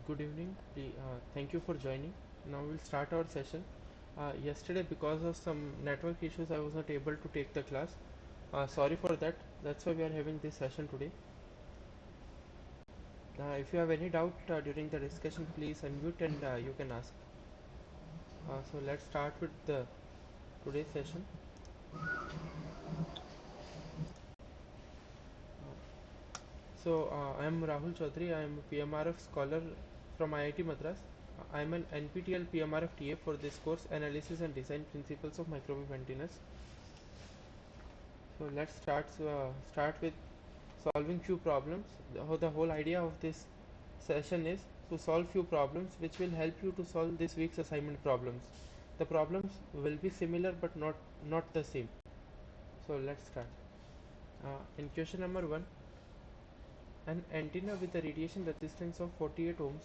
Good evening. Thank you for joining. Now we'll start our session. Yesterday, because of some network issues, I was not able to take the class. Sorry for that. That's why we are having this session today. If you have any doubt during the discussion, please unmute and you can ask. So let's start with the today's session. I am Rahul Chaudhary. I am a PMRF scholar from IIT Madras. I am an NPTEL PMRF TA for this course, Analysis and Design Principles of Microwave Antennas. So let's start with solving few problems. The whole idea of this session is to solve few problems which will help you to solve this week's assignment problems. The problems will be similar but not the same. So let's start. In question number 1, an antenna with a radiation resistance of 48 ohms,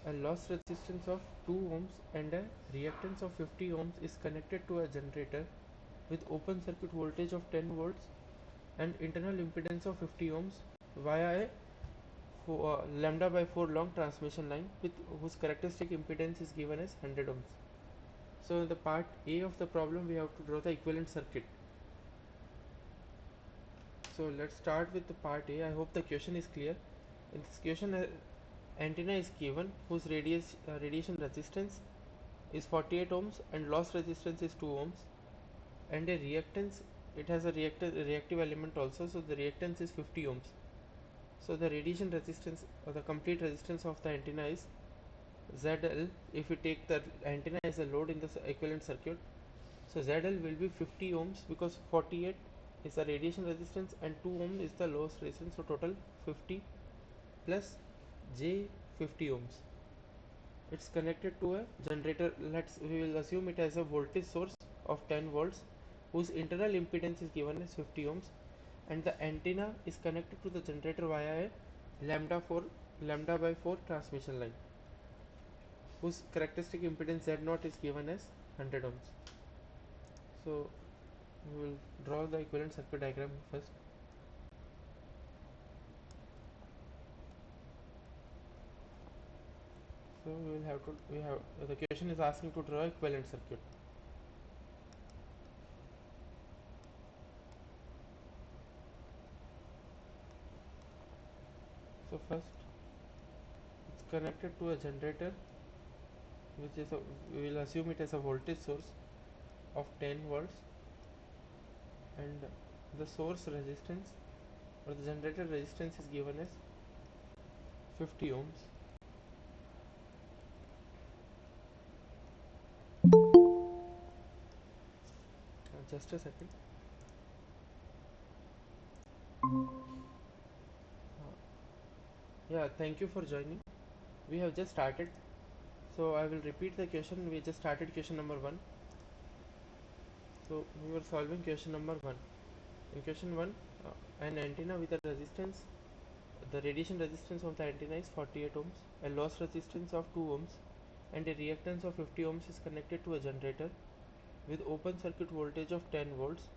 a loss resistance of 2 ohms and a reactance of 50 ohms is connected to a generator with open circuit voltage of 10 volts and internal impedance of 50 ohms via a lambda by 4 long transmission line with whose characteristic impedance is given as 100 ohms. So in the part A of the problem we have to draw the equivalent circuit. So let's start with the part A. I hope the question is clear. In this question, antenna is given whose radiation resistance is 48 ohms and loss resistance is 2 ohms, and a reactance, it has a reactive element also, so the reactance is 50 ohms. So the radiation resistance or the complete resistance of the antenna is ZL. If you take the antenna as a load in the equivalent circuit, so ZL will be 50 ohms because 48 is the radiation resistance and 2 ohm is the loss resistance, so total 50 plus J 50 ohms. It's connected to a generator. We will assume it as a voltage source of 10 volts whose internal impedance is given as 50 ohms, and the antenna is connected to the generator via a lambda by 4 transmission line whose characteristic impedance Z0 is given as 100 ohms. So we will draw the equivalent circuit diagram first. So we have the question is asking to draw equivalent circuit. So first it's connected to a generator which is we will assume it as a voltage source of 10 volts, and the source resistance or the generator resistance is given as 50 ohms. Just a second. Yeah, thank you for joining. We have just started, so I will repeat the question. We just started question number 1. So we were solving question number 1. In question 1, an antenna with a resistance, the radiation resistance of the antenna is 48 ohms, a loss resistance of 2 ohms, and a reactance of 50 ohms is connected to a generator with open circuit voltage of 10 volts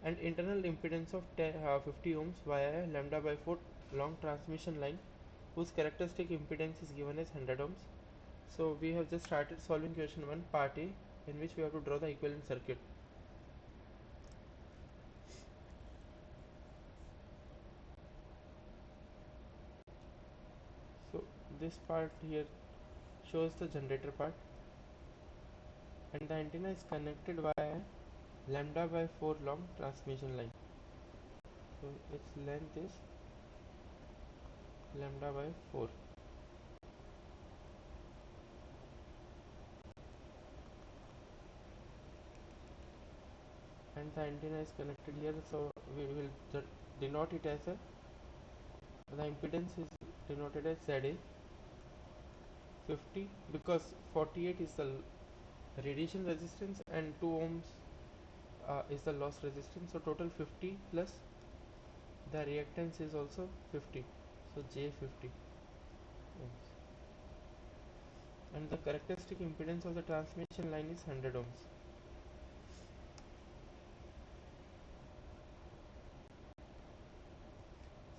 and internal impedance of 50 ohms via a lambda by 4 long transmission line whose characteristic impedance is given as 100 ohms. So we have just started solving question 1 part A, in which we have to draw the equivalent circuit. So this part here shows the generator part, and the antenna is connected via lambda by 4 long transmission line. So its length is lambda by 4. And the antenna is connected here, so we will denote it as the impedance is denoted as ZA 50 because 48 is the radiation resistance and 2 ohms is the loss resistance, so total 50 plus the reactance is also 50, so J50 ohms, and the characteristic impedance of the transmission line is 100 ohms.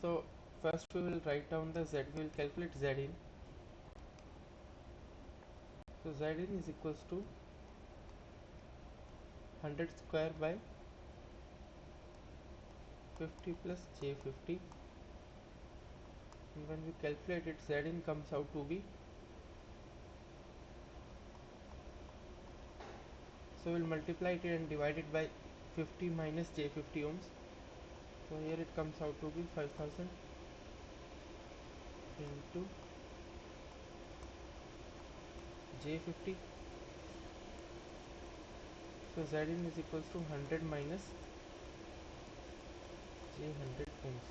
So first we will write down the Z, we will calculate Z in. So Zin is equals to 100 square by 50 plus J50, and when we calculate it, Zin comes out to be, so we'll multiply it and divide it by 50 minus J50 ohms. So here it comes out to be 5000 into J50. So Zin is equals to 100 minus J100 ohms.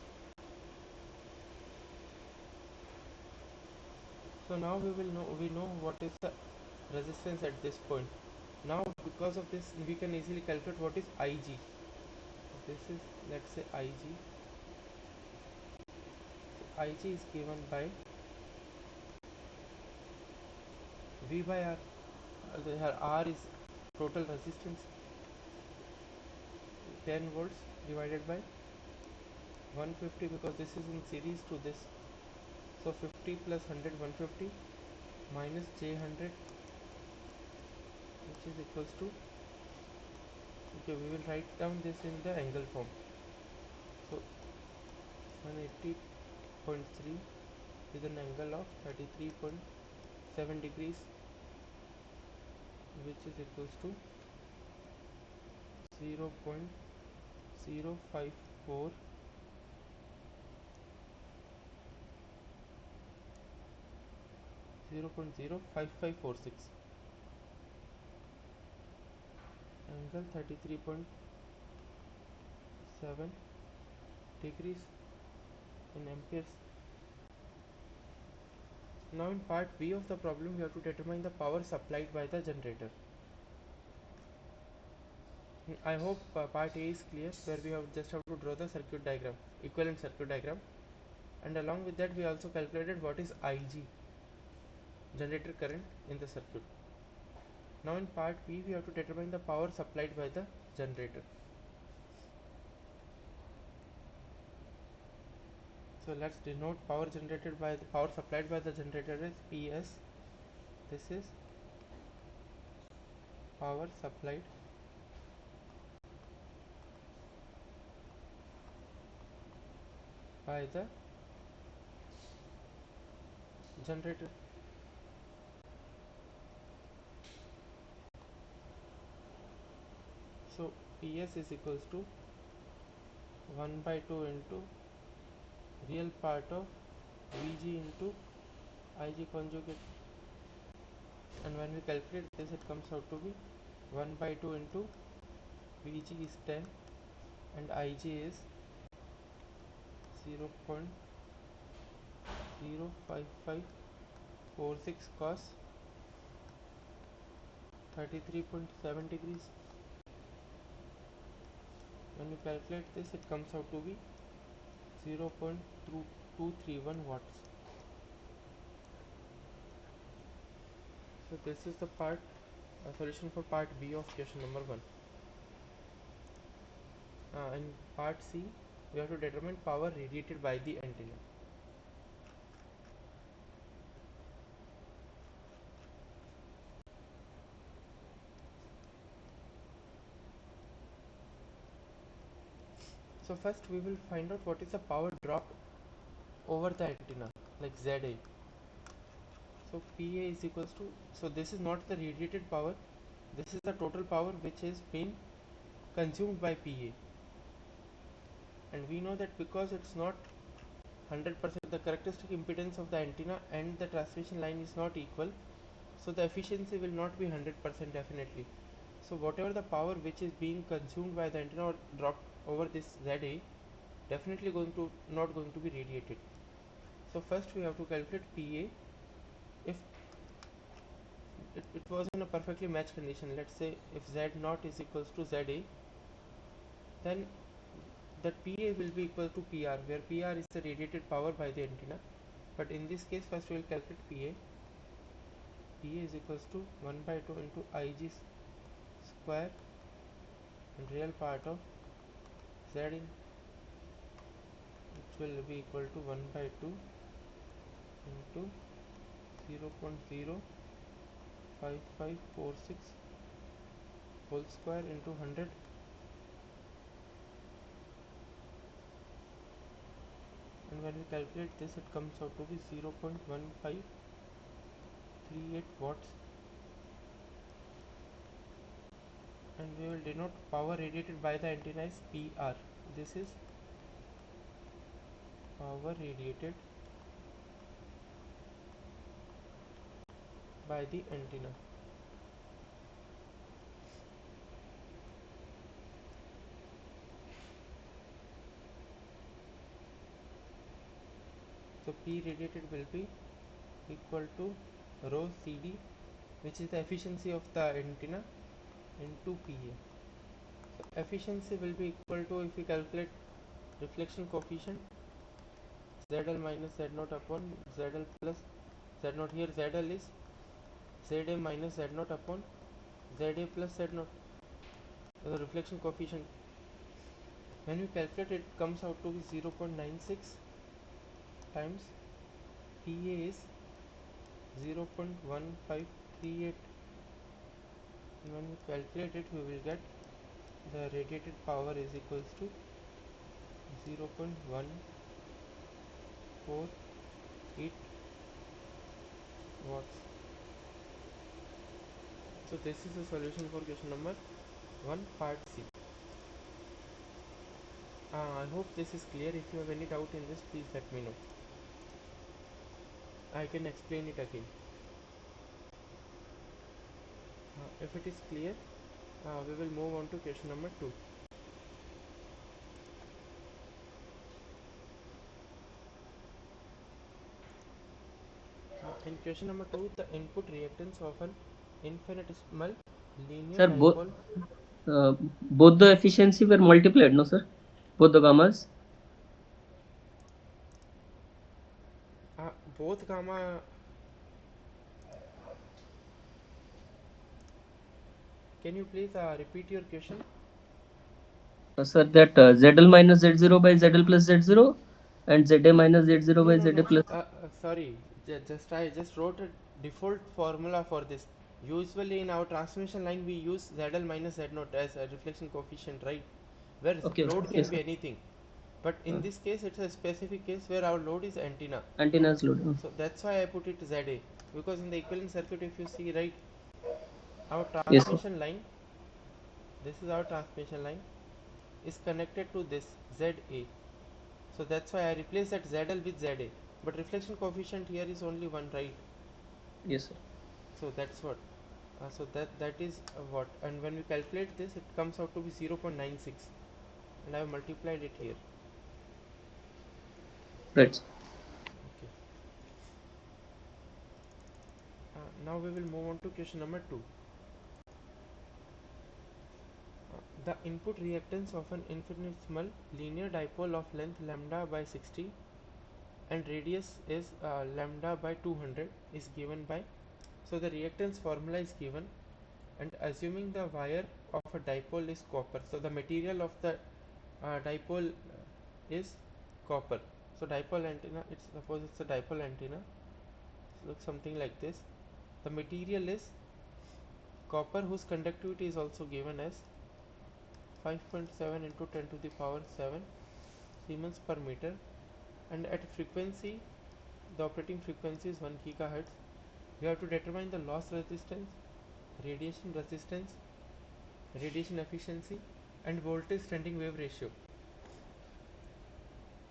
So now we know what is the resistance at this point. Now because of this we can easily calculate what is Ig. This is, let's say, Ig. So Ig is given by V by R. Here R is total resistance, 10 volts divided by 150, because this is in series to this. So 50 plus 100, 150 minus J100, which is equals to, okay, we will write down this in the angle form. So 180.3 with an angle of 33.7 degrees, which is equals to 0.054 0.05546, angle 33.7 degrees in amperes. Now in part B of the problem we have to determine the power supplied by the generator. I hope part A is clear, where we have just have to draw the circuit diagram, equivalent circuit diagram, and along with that we also calculated what is Ig, generator current in the circuit. Now in part B we have to determine the power supplied by the generator. So let's denote power generated by the power supplied by the generator as PS. This is power supplied by the generator. So PS is equals to 1 by 2 into real part of Vg into Ig conjugate, and when we calculate this it comes out to be 1 by 2 into Vg is 10 and Ig is 0.05546 cos 33.7 degrees. When you calculate this it comes out to be 0.231 watts. So this is the solution for part B of question number 1. In part C we have to determine power radiated by the antenna. So first we will find out what is the power drop over the antenna, like ZA. So PA is equals to, so this is not the radiated power, this is the total power which is being consumed by PA, and we know that because it's not 100%, the characteristic impedance of the antenna and the transmission line is not equal, so the efficiency will not be 100% definitely. So whatever the power which is being consumed by the antenna or dropped over this ZA, definitely not going to be radiated. So first we have to calculate PA. If it was in a perfectly matched condition, let's say if Z0 is equals to ZA, then that PA will be equal to PR, where PR is the radiated power by the antenna. But in this case first we will calculate PA. PA is equals to 1 by 2 into Ig square and real part of Zin, which will be equal to 1 by 2 into 0.0 5546 whole square into 100, and when we calculate this it comes out to be 0.1538 watts, and we will denote power radiated by the antenna as PR. This is power radiated by the antenna. So P radiated will be equal to rho CD, which is the efficiency of the antenna, into PA. So efficiency will be equal to, if we calculate reflection coefficient, ZL minus Z0 upon ZL plus Z0. Here ZL is ZA minus Z0 upon ZA plus Z0, the reflection coefficient. When we calculate it comes out to be 0.96 times PA is 0.1538. When we calculate it, we will get the radiated power is equals to 0.148 watts. So this is the solution for question number 1, part C. I hope this is clear. If you have any doubt in this, please let me know. I can explain it again. If it is clear, we will move on to question number 2. In question number 2, the input reactance of an infinitesimal linear Sir, dipole. both the efficiency were multiplied, no sir? Both the gammas. Both gamma. Can you please repeat your question? Sir, that ZL minus Z0 by ZL plus Z0 and ZA minus Z0 by ZA plus. Sorry, I just wrote a default formula for this. Usually in our transmission line we use ZL minus Z0 as a reflection coefficient, right? Where Okay, load can yes, be sir. anything. But in this case it's a specific case where our load is antenna. Antennas load. So that's why I put it ZA. Because in the equivalent circuit, if you see, right, our Yes, sir. transmission line, this is our transmission line, is connected to this ZA. So that's why I replace that ZL with ZA. But reflection coefficient here is only 1, right? Yes, sir. So that's what. So that is what. And when we calculate this, it comes out to be 0.96. And I have multiplied it here. Right. Okay. Now we will move on to question number 2. The input reactance of an infinitesimal linear dipole of length lambda by 60 and radius is lambda by 200 is given by. So the reactance formula is given, and assuming the wire of a dipole is copper, so the material of the dipole is copper. So dipole antenna, suppose it's a dipole antenna, it looks something like this. The material is copper, whose conductivity is also given as 5.7 into 10 to the power 7 Siemens per meter, and at frequency, the operating frequency is 1 gigahertz. We have to determine the loss resistance, radiation efficiency, and voltage standing wave ratio.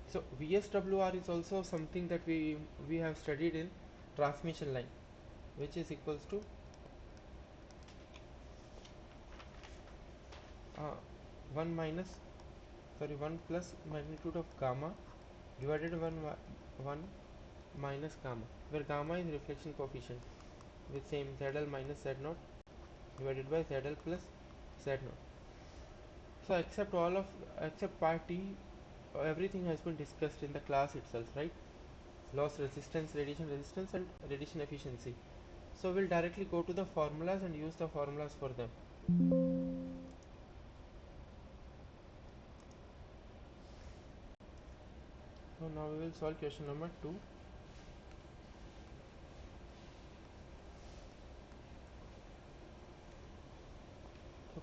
So VSWR is also something that we have studied in transmission line, which is equals to 1 minus 1 plus magnitude of gamma divided 1 minus gamma, where gamma is reflection coefficient, with same ZL minus Z0 divided by ZL plus Z0. So except part T, everything has been discussed in the class itself, right? Loss resistance, and radiation efficiency. So we'll directly go to the formulas and use the formulas for them. So now we will solve question number 2.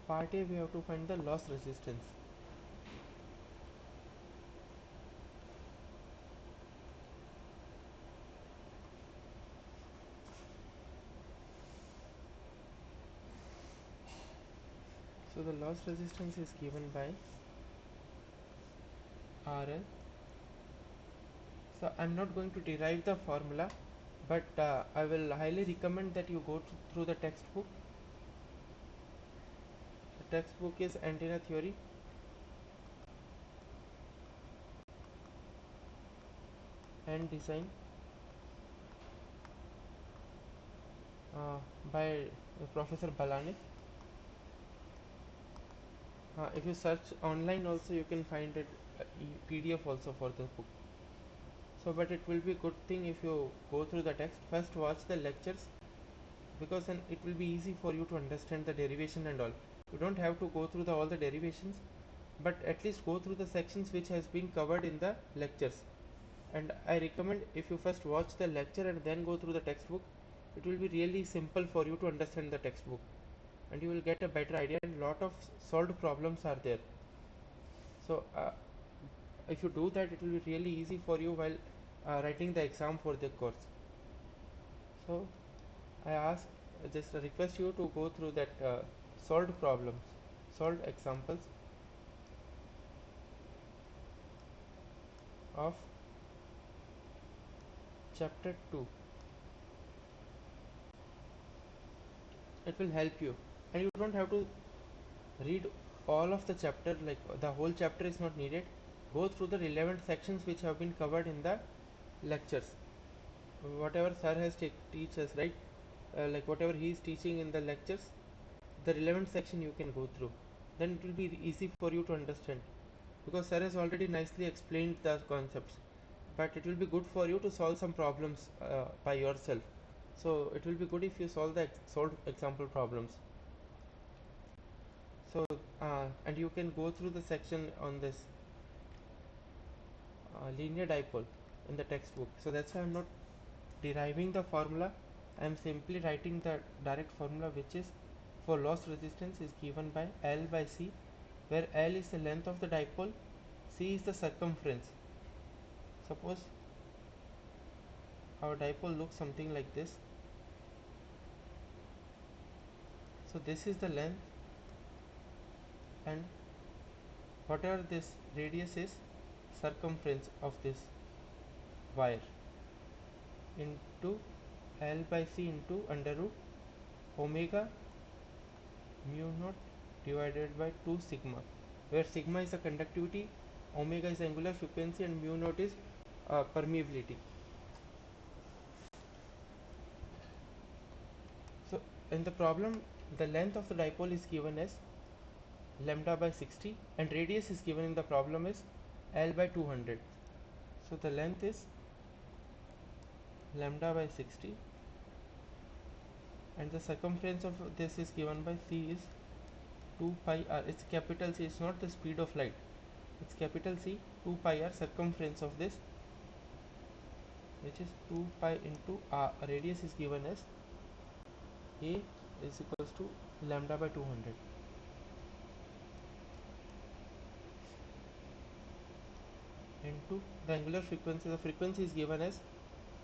part A, we have to find the loss resistance. So the loss resistance is given by RL. So I'm not going to derive the formula, but I will highly recommend that you go through the textbook. The textbook is Antenna Theory, and Design uh, by Professor Balane. If you search online also, you can find it PDF also for the book. So but it will be good thing if you go through the text. First watch the lectures, because then it will be easy for you to understand the derivation and all. You don't have to go through all the derivations, but at least go through the sections which has been covered in the lectures. And I recommend, if you first watch the lecture and then go through the textbook, it will be really simple for you to understand the textbook, and you will get a better idea, and lot of solved problems are there. So if you do that, it will be really easy for you while writing the exam for the course. So I ask, just request you to go through that solved problems, solved examples of chapter 2. It will help you, and you don't have to read all of the chapter, like the whole chapter is not needed. Go through the relevant sections which have been covered in the lectures. Whatever sir has teaches, right? Like whatever he is teaching in the lectures, the relevant section you can go through. Then it will be easy for you to understand, because sir has already nicely explained the concepts. But it will be good for you to solve some problems by yourself. So it will be good if you solve the solved example problems. So and you can go through the section on this linear dipole in the textbook. So that's why I'm not deriving the formula. I'm simply writing the direct formula, which is for loss resistance is given by L by C, where L is the length of the dipole, C is the circumference. Suppose our dipole looks something like this. So this is the length, and whatever this radius is, circumference of this wire, into L by C into under root omega mu naught divided by 2 sigma, where sigma is the conductivity, omega is angular frequency, and mu naught is permeability. So in the problem, the length of the dipole is given as lambda by 60, and radius is given in the problem is L by 200. So the length is lambda by 60, and the circumference of this is given by C is 2 pi r. It's capital C, it's not the speed of light, it's capital C. 2 pi r circumference of this, which is 2 pi into r. Radius is given as A is equals to lambda by 200 into the angular frequency. The frequency is given as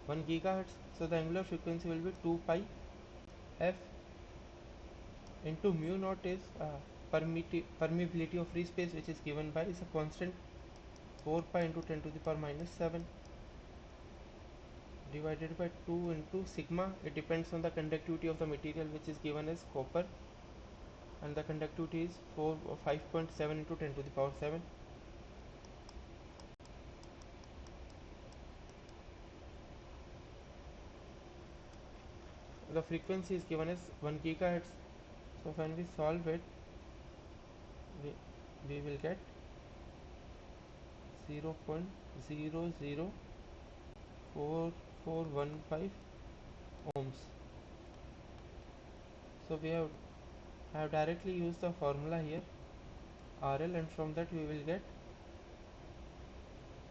1 gigahertz, so the angular frequency will be 2 pi f into mu naught is permeability of free space, which is given by is a constant 4 pi into 10 to the power minus 7 divided by 2 into sigma. It depends on the conductivity of the material, which is given as copper, and the conductivity is 5.7 into 10 to the power 7. The frequency is given as 1 gigahertz. So when we solve it, we, we will get 0.004415 ohms. So we have directly used the formula here, RL, and from that we will get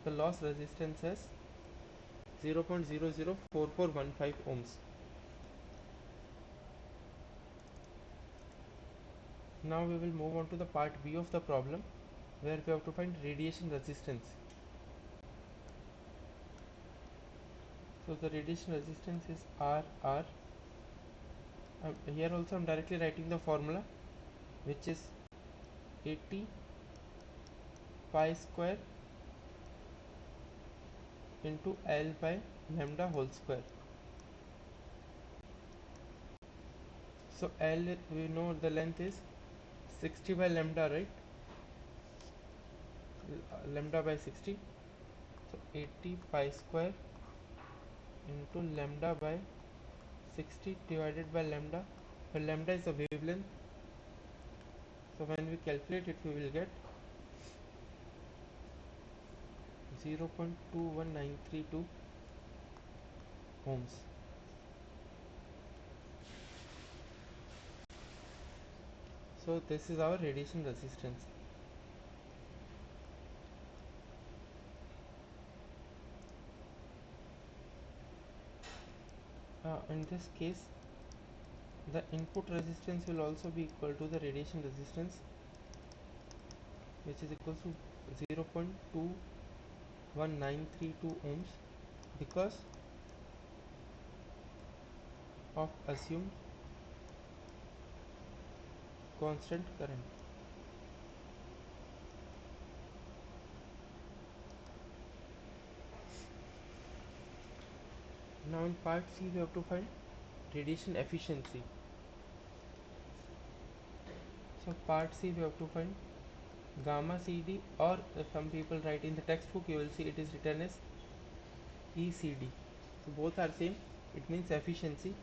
the loss resistance as 0.004415 ohms. Now we will move on to the part B of the problem, where we have to find radiation resistance. So the radiation resistance is RR. Here also I am directly writing the formula, which is 80 pi square into L by lambda whole square. So L, we know the length is 60 by lambda, right? Lambda by 60. So 80 pi square into lambda by 60 divided by lambda, where lambda is the wavelength. So when we calculate it, we will get 0.21932 ohms. So this is our radiation resistance. In this case, the input resistance will also be equal to the radiation resistance, which is equal to 0.21932 ohms, because of assumed constant current. Now in part C, we have to find radiation efficiency. So part C, we have to find gamma CD, or some people write in the textbook, you will see it is written as ECD. So both are same, it means efficiency.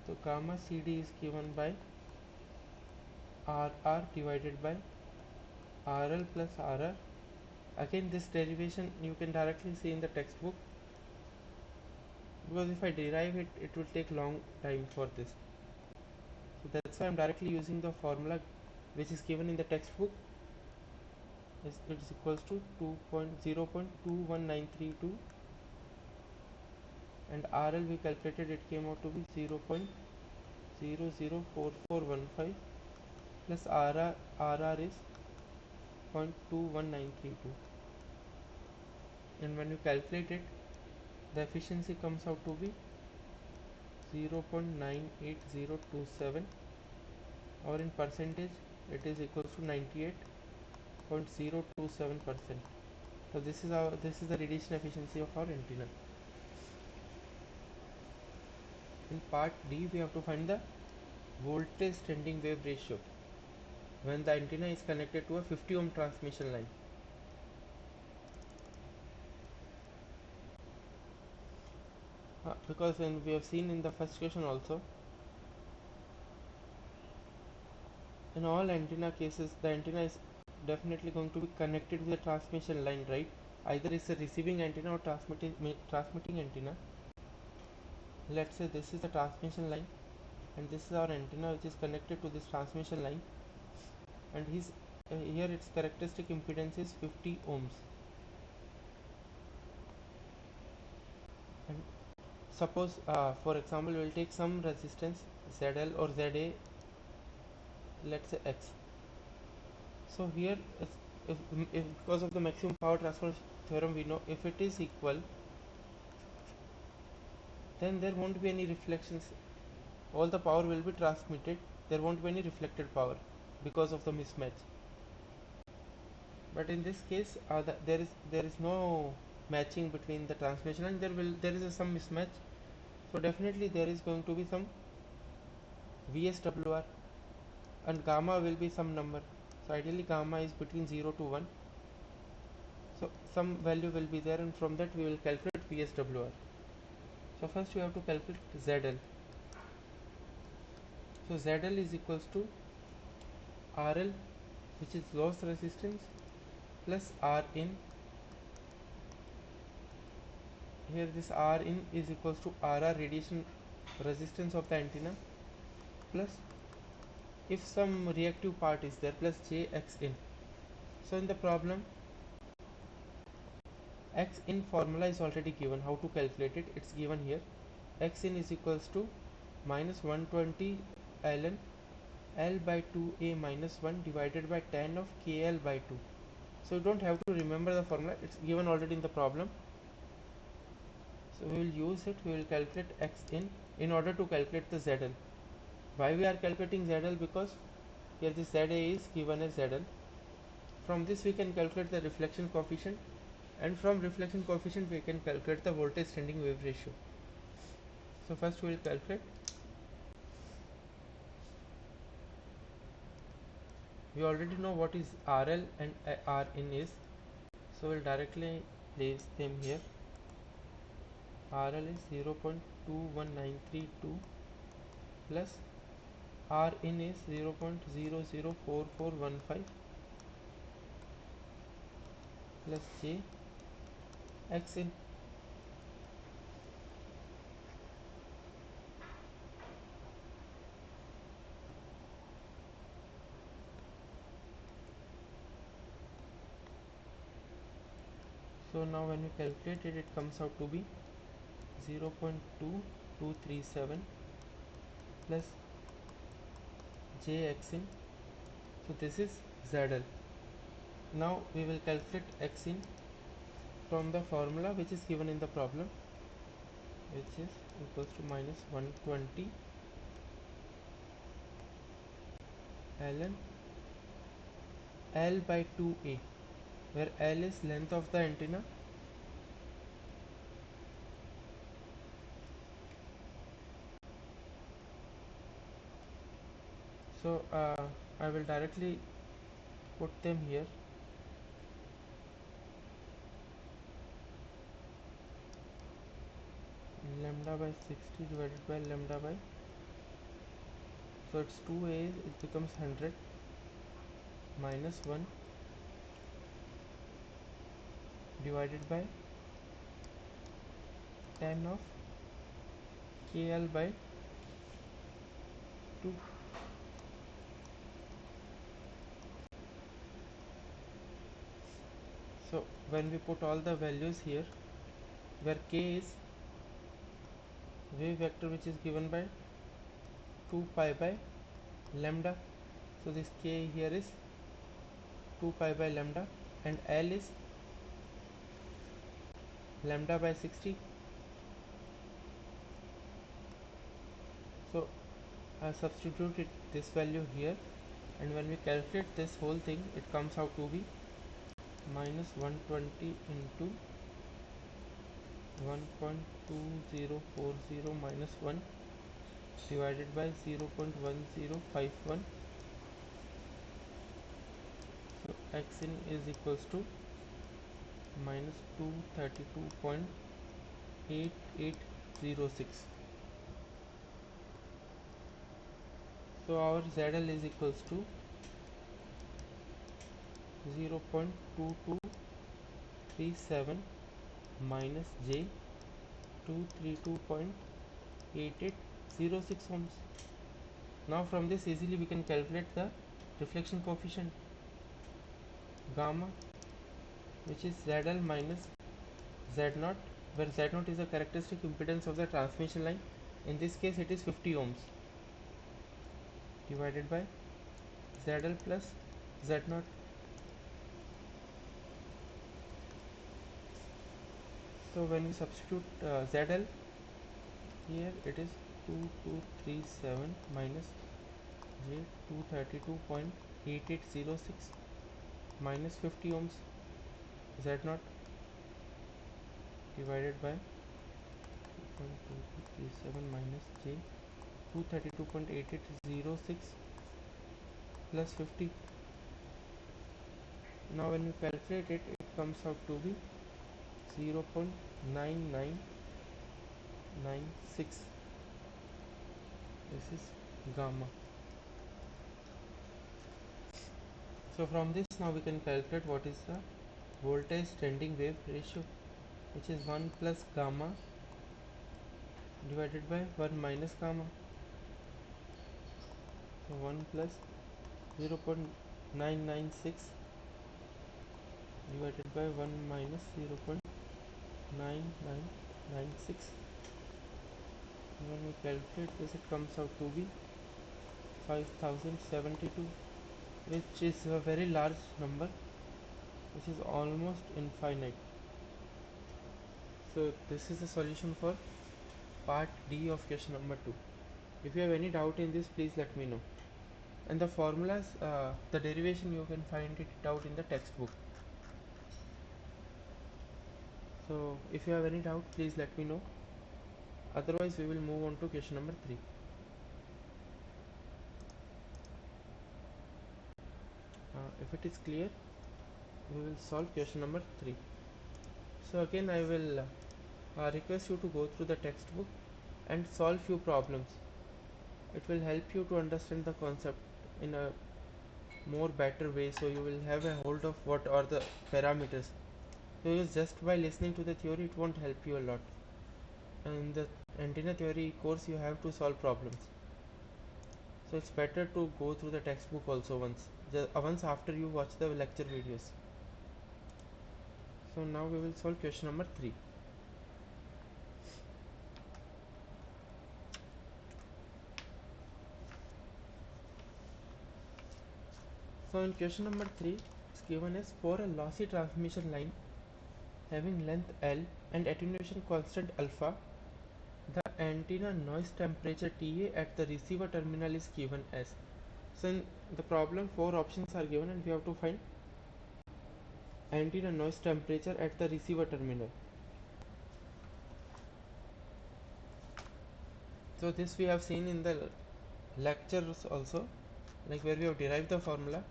So gamma CD is given by RR divided by RL plus RR. Again, this derivation you can directly see in the textbook, because if I derive it, it will take long time for this. So that's why I'm directly using the formula which is given in the textbook. It is equals to 0.21932, and RL we calculated, it came out to be 0.004415 plus RR is 0.21932, and when you calculate it, the efficiency comes out to be 0.98027, or in percentage it is equals to 98.027%. So this is the radiation efficiency of our antenna. In part D, we have to find the voltage standing wave ratio when the antenna is connected to a 50 ohm transmission line. Because when we have seen in the first question also, in all antenna cases, the antenna is definitely going to be connected with the transmission line, right? Either it's a receiving antenna or transmitting antenna. Let's say this is the transmission line, and this is our antenna which is connected to this transmission line, and here its characteristic impedance is 50 ohms. And suppose, for example, we will take some resistance ZL or ZA, let's say X. So here, if because of the maximum power transfer theorem, we know if it is equal, then there won't be any reflections. All the power will be transmitted. There won't be any reflected power because of the mismatch. But in this case, there is no matching between the transmission, and there is some mismatch. So definitely there is going to be some VSWR, and gamma will be some number. So ideally gamma is between 0 to 1. So some value will be there, and from that we will calculate VSWR. So first we have to calculate ZL. So ZL is equals to RL, which is loss resistance, plus R in. Here this R in is equals to RR, radiation resistance of the antenna, plus if some reactive part is there, plus JX in. So in the problem, X in formula is already given. How to calculate it? It's given here. X in is equals to minus 120 ln L by 2a minus 1 divided by tan of KL by 2. So you don't have to remember the formula, it's given already in the problem. So we will use it, we will calculate x in order to calculate the ZL. Why we are calculating ZL? Because here this ZA is given as ZL. From this we can calculate the reflection coefficient, and from reflection coefficient we can calculate the voltage standing wave ratio. So first we will calculate. We already know what is RL and Rin is, so we'll directly place them here. RL is 0.21932 plus Rin is 0.004415 plus J X in. So now when we calculate it, it comes out to be 0.2237 plus Jx in. So this is ZL. Now we will calculate X in from the formula which is given in the problem, which is equals to minus 120 ln L by 2a, where L is length of the antenna, so I will directly put them here. Lambda by 60 divided by lambda by, so it's 2a, it becomes 100 minus 1 divided by tan of KL by 2. So when we put all the values here, where k is wave vector which is given by 2 pi by lambda, so this k here is 2 pi by lambda, and L is lambda by 60. So I substituted this value here, and when we calculate this whole thing, it comes out to be minus 120 into 1.2040 minus 1 divided by 0.1051. So X in is equals to minus 232.8806. So our ZL is equals to 0.2237 minus J 232.8806 ohms. Now from this easily we can calculate the reflection coefficient gamma, which is ZL minus Z0, where Z0 is the characteristic impedance of the transmission line. In this case it is 50 ohms, divided by ZL plus Z0. So when we substitute ZL here, it is 2237 minus J 232.8806 minus 50 ohms Z0 divided by 2.2237 minus J 232.8806 plus 50. Now when we calculate it, it comes out to be 0.9996. This is gamma. So from this now we can calculate what is the voltage standing wave ratio, which is 1 plus gamma divided by 1 minus gamma. So 1 plus 0.996 divided by 1 minus 0.9996. When we calculate this, it comes out to be 5072, which is a very large number, which is almost infinite. So this is the solution for part D of question number 2. If you have any doubt in this, please let me know. And the formulas, the derivation, you can find it out in the textbook. So if you have any doubt, please let me know. Otherwise, we will move on to question number 3. If it is clear, we will solve question number 3. So again, I will request you to go through the textbook and solve few problems. It will help you to understand the concept in a more better way, so you will have a hold of what are the parameters. Because just by listening to the theory, it won't help you a lot. And in the antenna theory course, you have to solve problems. So it's better to go through the textbook also once after you watch the lecture videos. So now we will solve question number 3. So in question number 3, it's given as for a lossy transmission line having length L and attenuation constant alpha, the antenna noise temperature TA at the receiver terminal is given as. So in the problem, 4 options are given and we have to find antenna noise temperature at the receiver terminal. So this we have seen in the lectures also, like where we have derived the formula.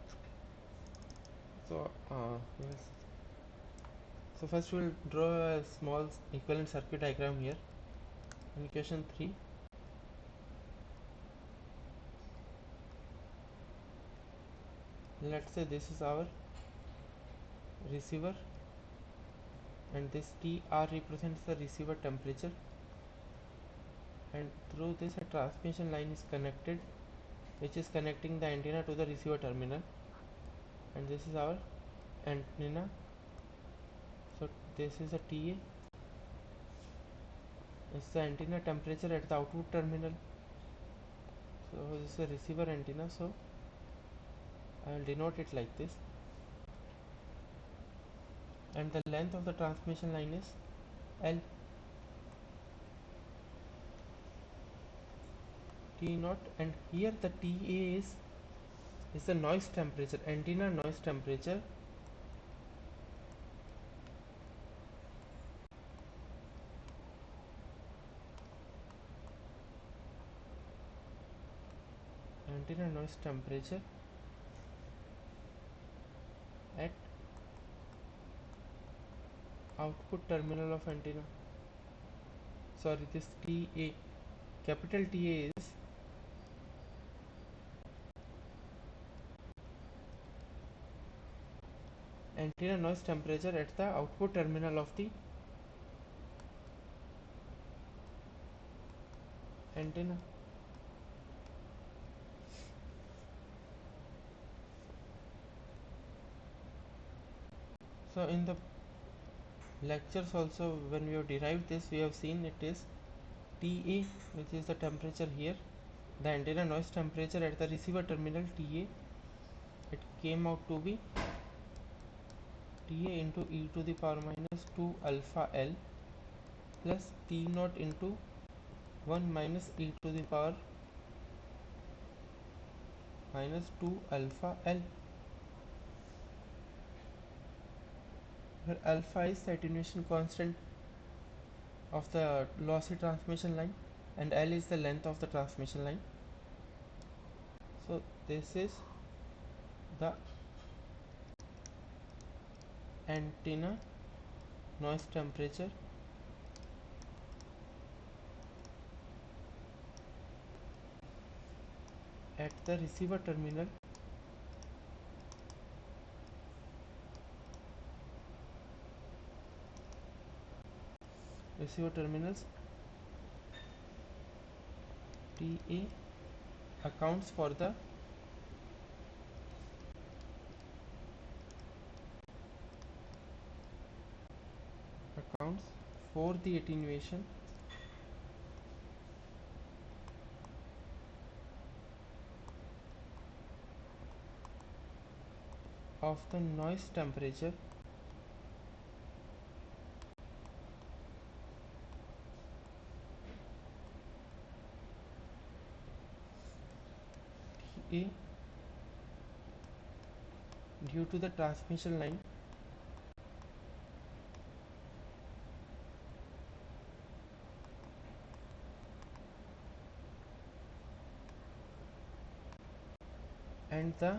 So so first we will draw a small equivalent circuit diagram here. In question 3, let's say this is our receiver and this TR represents the receiver temperature, and through this a transmission line is connected, which is connecting the antenna to the receiver terminal, and this is our antenna. So this is a TA, it's the antenna temperature at the output terminal. So this is a receiver antenna, so I will denote it like this, and the length of the transmission line is L. T naught, and here the TA is the noise temperature, antenna noise temperature, antenna noise temperature at output terminal of antenna. Sorry, this TA, capital TA is antenna noise temperature at the output terminal of the antenna. So in the lectures also, when we have derived this, we have seen it is TA, which is the temperature here, the antenna noise temperature at the receiver terminal TA, it came out to be TA into e to the power minus 2 alpha L plus T naught into 1 minus e to the power minus 2 alpha L, where alpha is the attenuation constant of the lossy transmission line and L is the length of the transmission line. So this is the antenna noise temperature at the receiver terminals TA accounts for the accounts for the attenuation of the noise temperature A due to the transmission line and the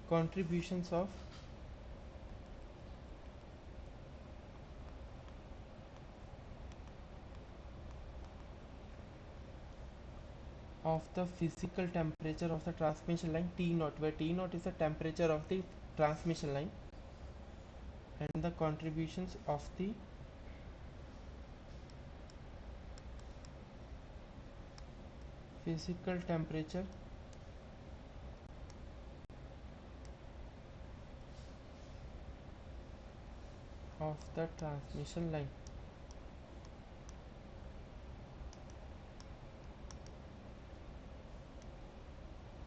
contributions of the physical temperature of the transmission line T naught, where T naught is the temperature of the transmission line, and the contributions of the physical temperature of the transmission line,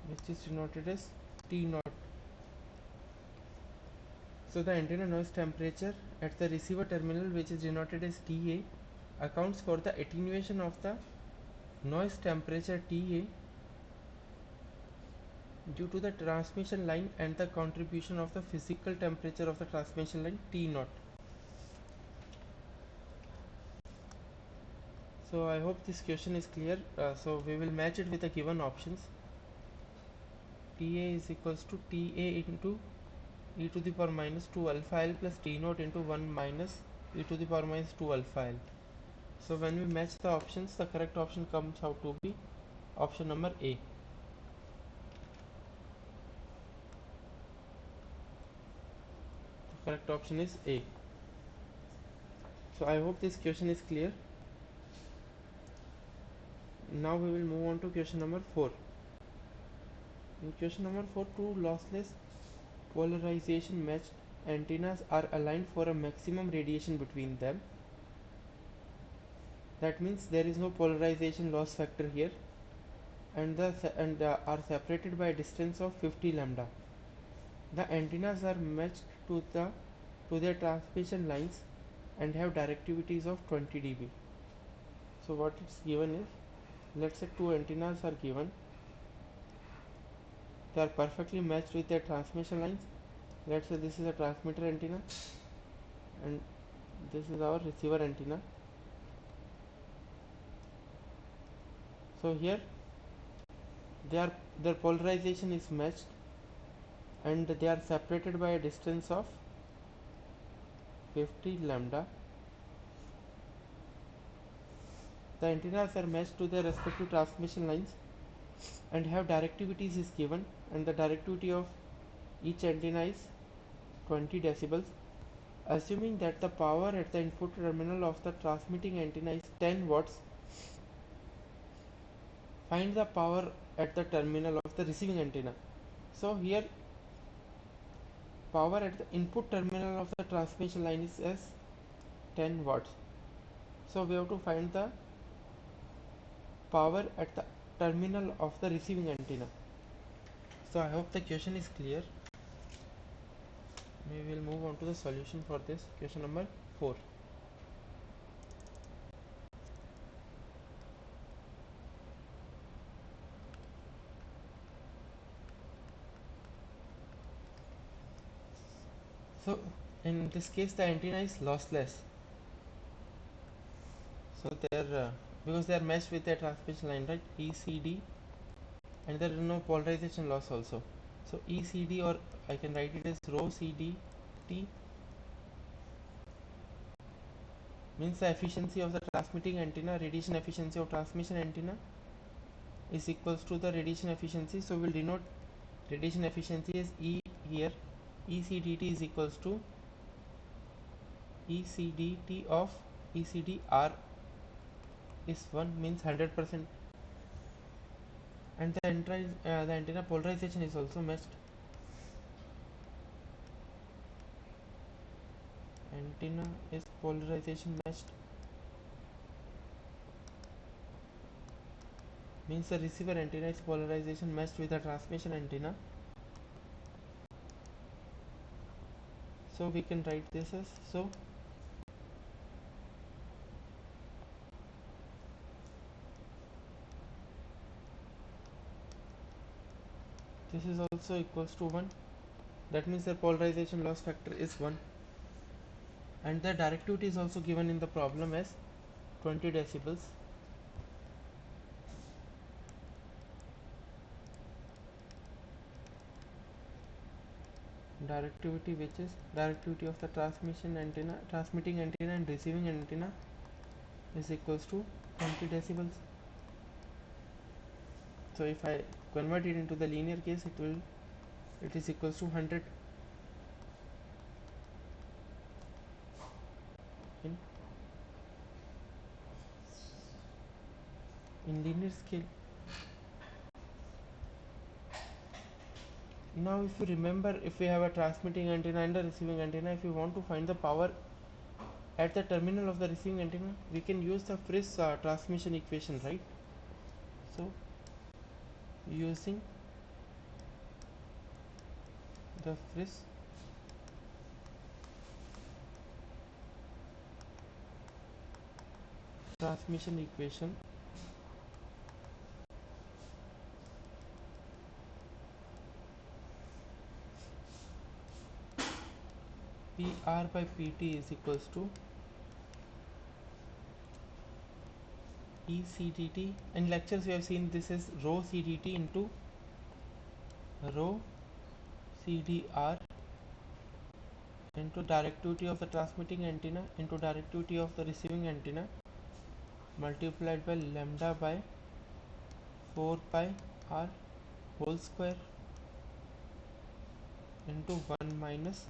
which is denoted as T naught. So the antenna noise temperature at the receiver terminal, which is denoted as TA, accounts for the attenuation of the noise temperature TA due to the transmission line and the contribution of the physical temperature of the transmission line T naught. So I hope this question is clear. So we will match it with the given options. TA is equals to TA into e to the power minus 2 alpha L plus T naught into 1 minus e to the power minus 2 alpha L. So when we match the options, the correct option comes out to be option number A. The correct option is A. So I hope this question is clear. Now we will move on to question number 4. In question number 4, two lossless polarization matched antennas are aligned for a maximum radiation between them. That means there is no polarization loss factor here, and are separated by a distance of 50 lambda. The antennas are matched to their transmission lines and have directivities of 20 dB. So what it's given is, let's say two antennas are given. They are perfectly matched with their transmission lines. Let's say this is a transmitter antenna and this is our receiver antenna. So here their polarization is matched and they are separated by a distance of 50 lambda. The antennas are matched to their respective transmission lines and have directivities is given, and the directivity of each antenna is 20 decibels. Assuming that the power at the input terminal of the transmitting antenna is 10 watts, find the power at the terminal of the receiving antenna. So here power at the input terminal of the transmission line is as 10 watts. So we have to find the power at the terminal of the receiving antenna. So I hope the question is clear. We will move on to the solution for this question number 4. So in this case the antenna is lossless. So because they are meshed with their transmission line, right, ECD, and there is no polarization loss also. So ECD, or I can write it as rho CDT, means the efficiency of the transmitting antenna, radiation efficiency of transmission antenna is equals to the radiation efficiency. So we'll denote radiation efficiency as E here. ECDT is equals to ECDT of ECDR is 1, means 100%, and the antenna polarization is also matched. Antenna is polarization matched, means the receiver antenna is polarization matched with the transmission antenna, So we can write this as, so this is also equals to 1. That means the polarization loss factor is 1, and the directivity is also given in the problem as 20 decibels. Directivity, which is directivity of the transmitting antenna and receiving antenna, is equals to 20 decibels. So if I convert it into the linear case, it is equals to 100 in linear scale. Now if you remember, if we have a transmitting antenna and a receiving antenna, if you want to find the power at the terminal of the receiving antenna, we can use the Friis transmission equation, right? So using the Friis transmission equation, PR by PT is equals to ECDT. In lectures we have seen this is rho CDT into rho CDR into directivity of the transmitting antenna into directivity of the receiving antenna multiplied by lambda by 4 pi r whole square into 1 minus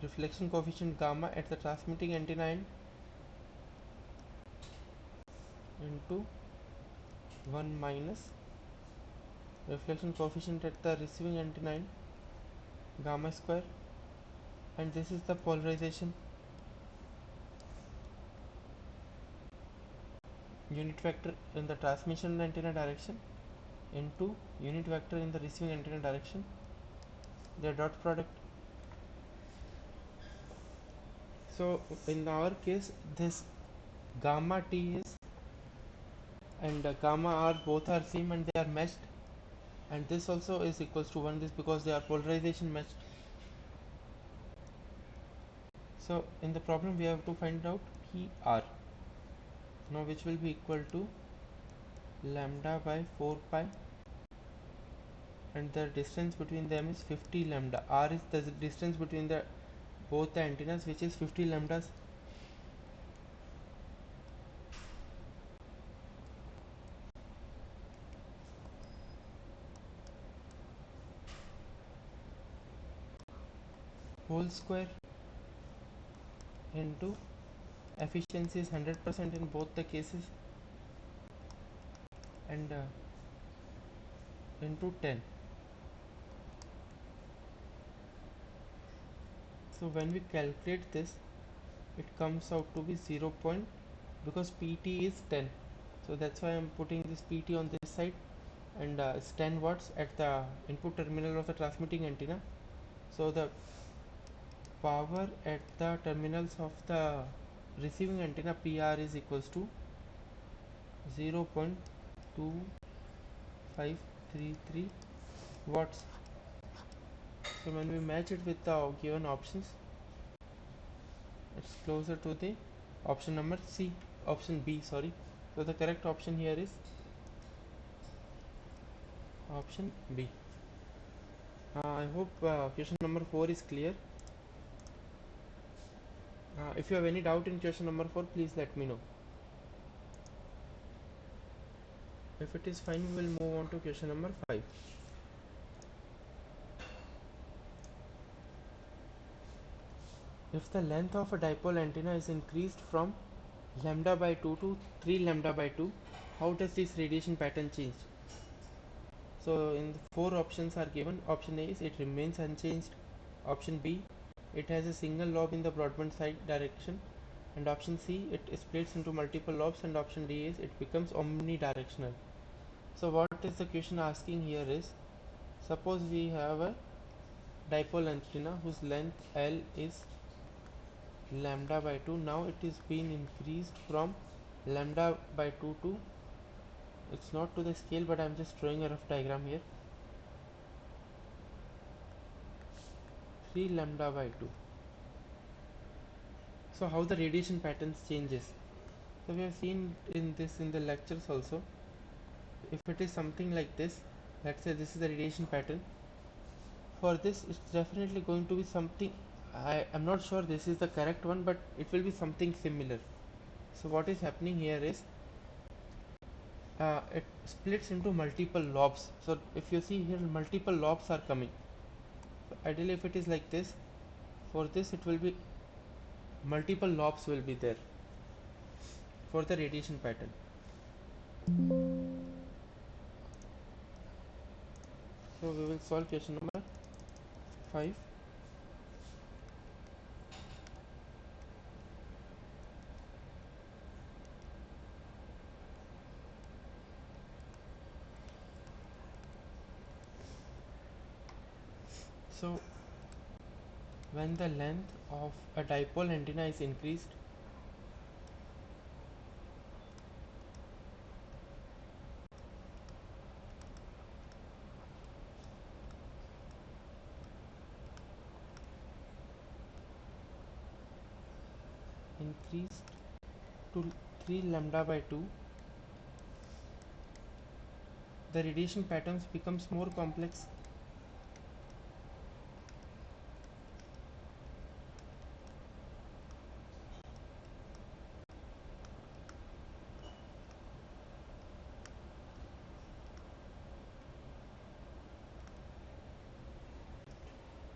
reflection coefficient gamma at the transmitting antenna end into 1 minus reflection coefficient at the receiving antenna end gamma square, and this is the polarization unit vector in the transmission antenna direction into unit vector in the receiving antenna direction, their dot product. So in our case, this gamma t is and gamma r both are same and they are matched, and this also is equals to 1, this because they are polarization matched. So in the problem we have to find out PR now, which will be equal to lambda by 4 pi, and the distance between them is 50 lambda. R is the distance between the both the antennas, which is 50 lambdas. Whole square into efficiency is 100% in both the cases, and into 10. So when we calculate this, it comes out to be 0. Because PT is 10, so that's why I'm putting this PT on this side, and it's 10 watts at the input terminal of the transmitting antenna. So the power at the terminals of the receiving antenna PR is equals to 0.2533 watts. So when we match it with the given options, it's closer to the option number C, option B, sorry. So the correct option here is option B. I hope question number 4 is clear. If you have any doubt in question number 4, please let me know. If it is fine, we will move on to question number 5. If the length of a dipole antenna is increased from lambda by 2 to 3 lambda by 2, how does this radiation pattern change? So in the 4 options are given. Option A is it remains unchanged. Option B, it has a single lobe in the broadband side direction, and option C, it splits into multiple lobes, and option D is it becomes omnidirectional. So what is the question asking here is, suppose we have a dipole antenna whose length L is lambda by 2. Now it is being increased from lambda by 2 to, it's not to the scale, but I'm just drawing a rough diagram here, 3 lambda by 2. So how the radiation patterns changes? So we have seen in this in the lectures also. If it is something like this, let's say this is the radiation pattern, for this it's definitely going to be something, I am not sure this is the correct one, but it will be something similar. So what is happening here is it splits into multiple lobes. So if you see here, multiple lobes are coming. So ideally if it is like this, for this it will be multiple lobes will be there for the radiation pattern. So we will solve question number 5. So when the length of a dipole antenna is increased to 3 lambda by 2, the radiation patterns becomes more complex.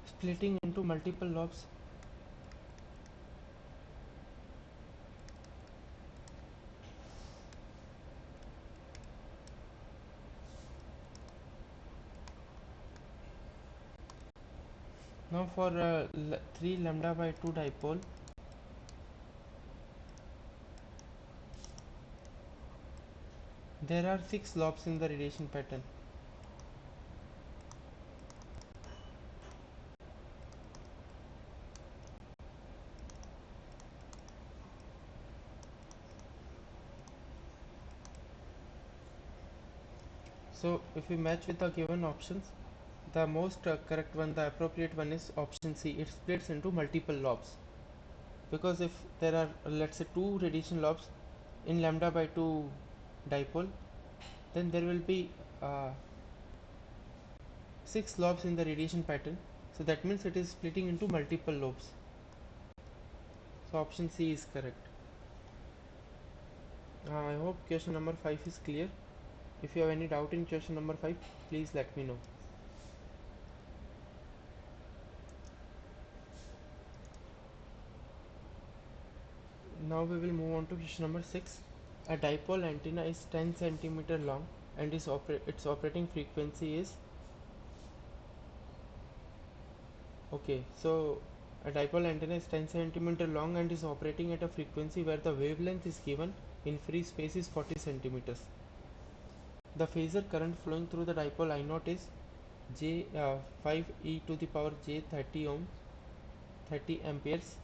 Splitting into multiple lobes. Now for 3 lambda by 2 dipole, there are 6 lobes in the radiation pattern. So if we match with the given options, the most correct one, the appropriate one is option C. It splits into multiple lobes, because if there are let's say 2 radiation lobes in lambda by 2 dipole, then there will be 6 lobes in the radiation pattern. So that means it is splitting into multiple lobes. So option C is correct. I hope question number 5 is clear. If you have any doubt in question number 5, please let me know. Now we will move on to question number 6. A dipole antenna is 10 centimeter long and its operating frequency is, okay, so a dipole antenna is 10 centimeter long and is operating at a frequency where the wavelength is given in free space is 40 centimeters. The phasor current flowing through the dipole I naught is J 5 e to the power j 30 ohm 30 amperes.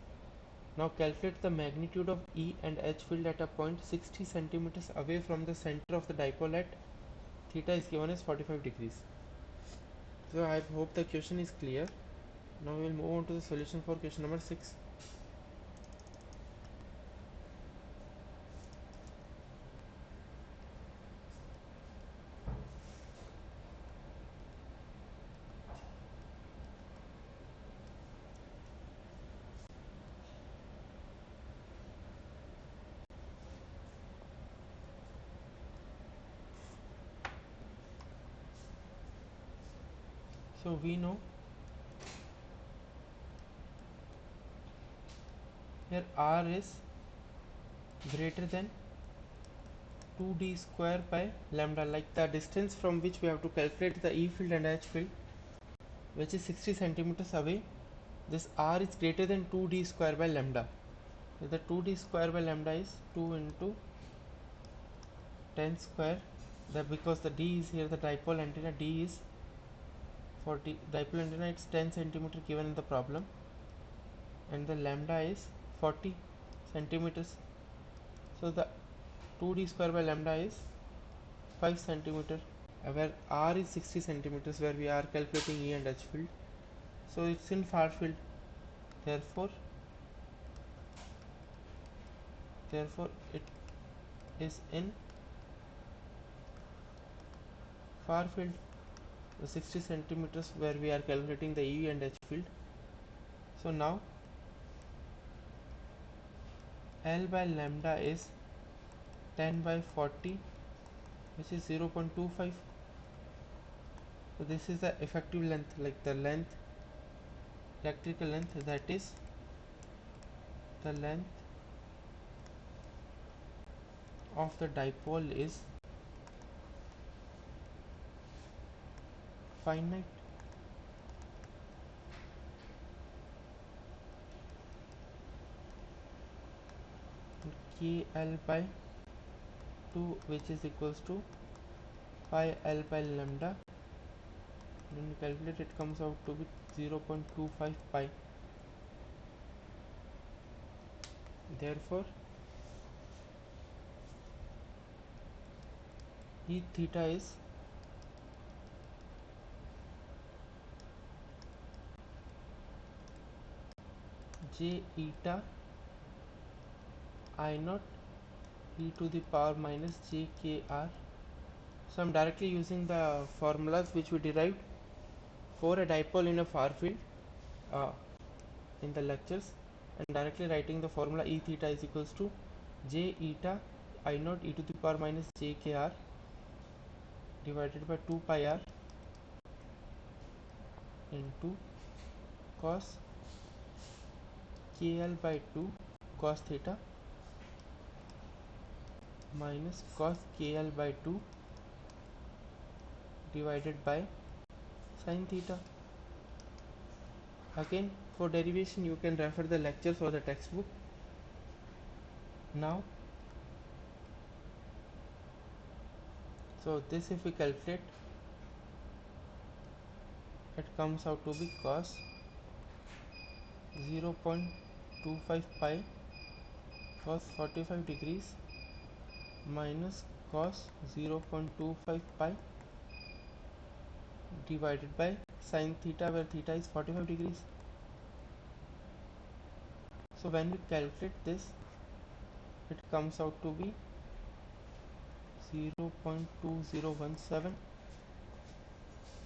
Now calculate the magnitude of E and H field at a point 60 centimeters away from the center of the dipole at theta is given as 45 degrees. So I hope the question is clear. Now we will move on to the solution for question number 6. So we know here R is greater than 2d square by lambda, like the distance from which we have to calculate the E field and H field, which is 60 centimeters away. This R is greater than 2d square by lambda. So the 2d square by lambda is 2 into 10 square. Because the D is here, the dipole antenna D is for dipole antenna it's 10 centimeter given in the problem, and the lambda is 40 centimeters. So the 2d square by lambda is 5 centimeter, where r is 60 centimeters, where we are calculating E and H field. So it's in far field. Therefore it is in far field, the 60 centimeters where we are calculating the E and H field. So now L by lambda is 10 by 40, which is 0.25. So this is the effective length, like the length, electrical length, that is the length of the dipole is finite. KL by 2, which is equals to pi L by lambda. When you calculate, it comes out to be 0.25 pi. Therefore E theta is j eta I naught e to the power minus j k r. So I'm directly using the formulas which we derived for a dipole in a far field uh, in the lectures, and directly writing the formula E theta is equals to j eta I naught e to the power minus j k r divided by 2 pi r into cos kl by 2 cos theta minus cos kl by 2 divided by sin theta. Again, for derivation you can refer the lectures or the textbook. Now so this, if we calculate, it comes out to be cos 0.25 pi cos 45 degrees minus cos 0.25 pi divided by sin theta, where theta is 45 degrees. So when we calculate this, it comes out to be 0.2017,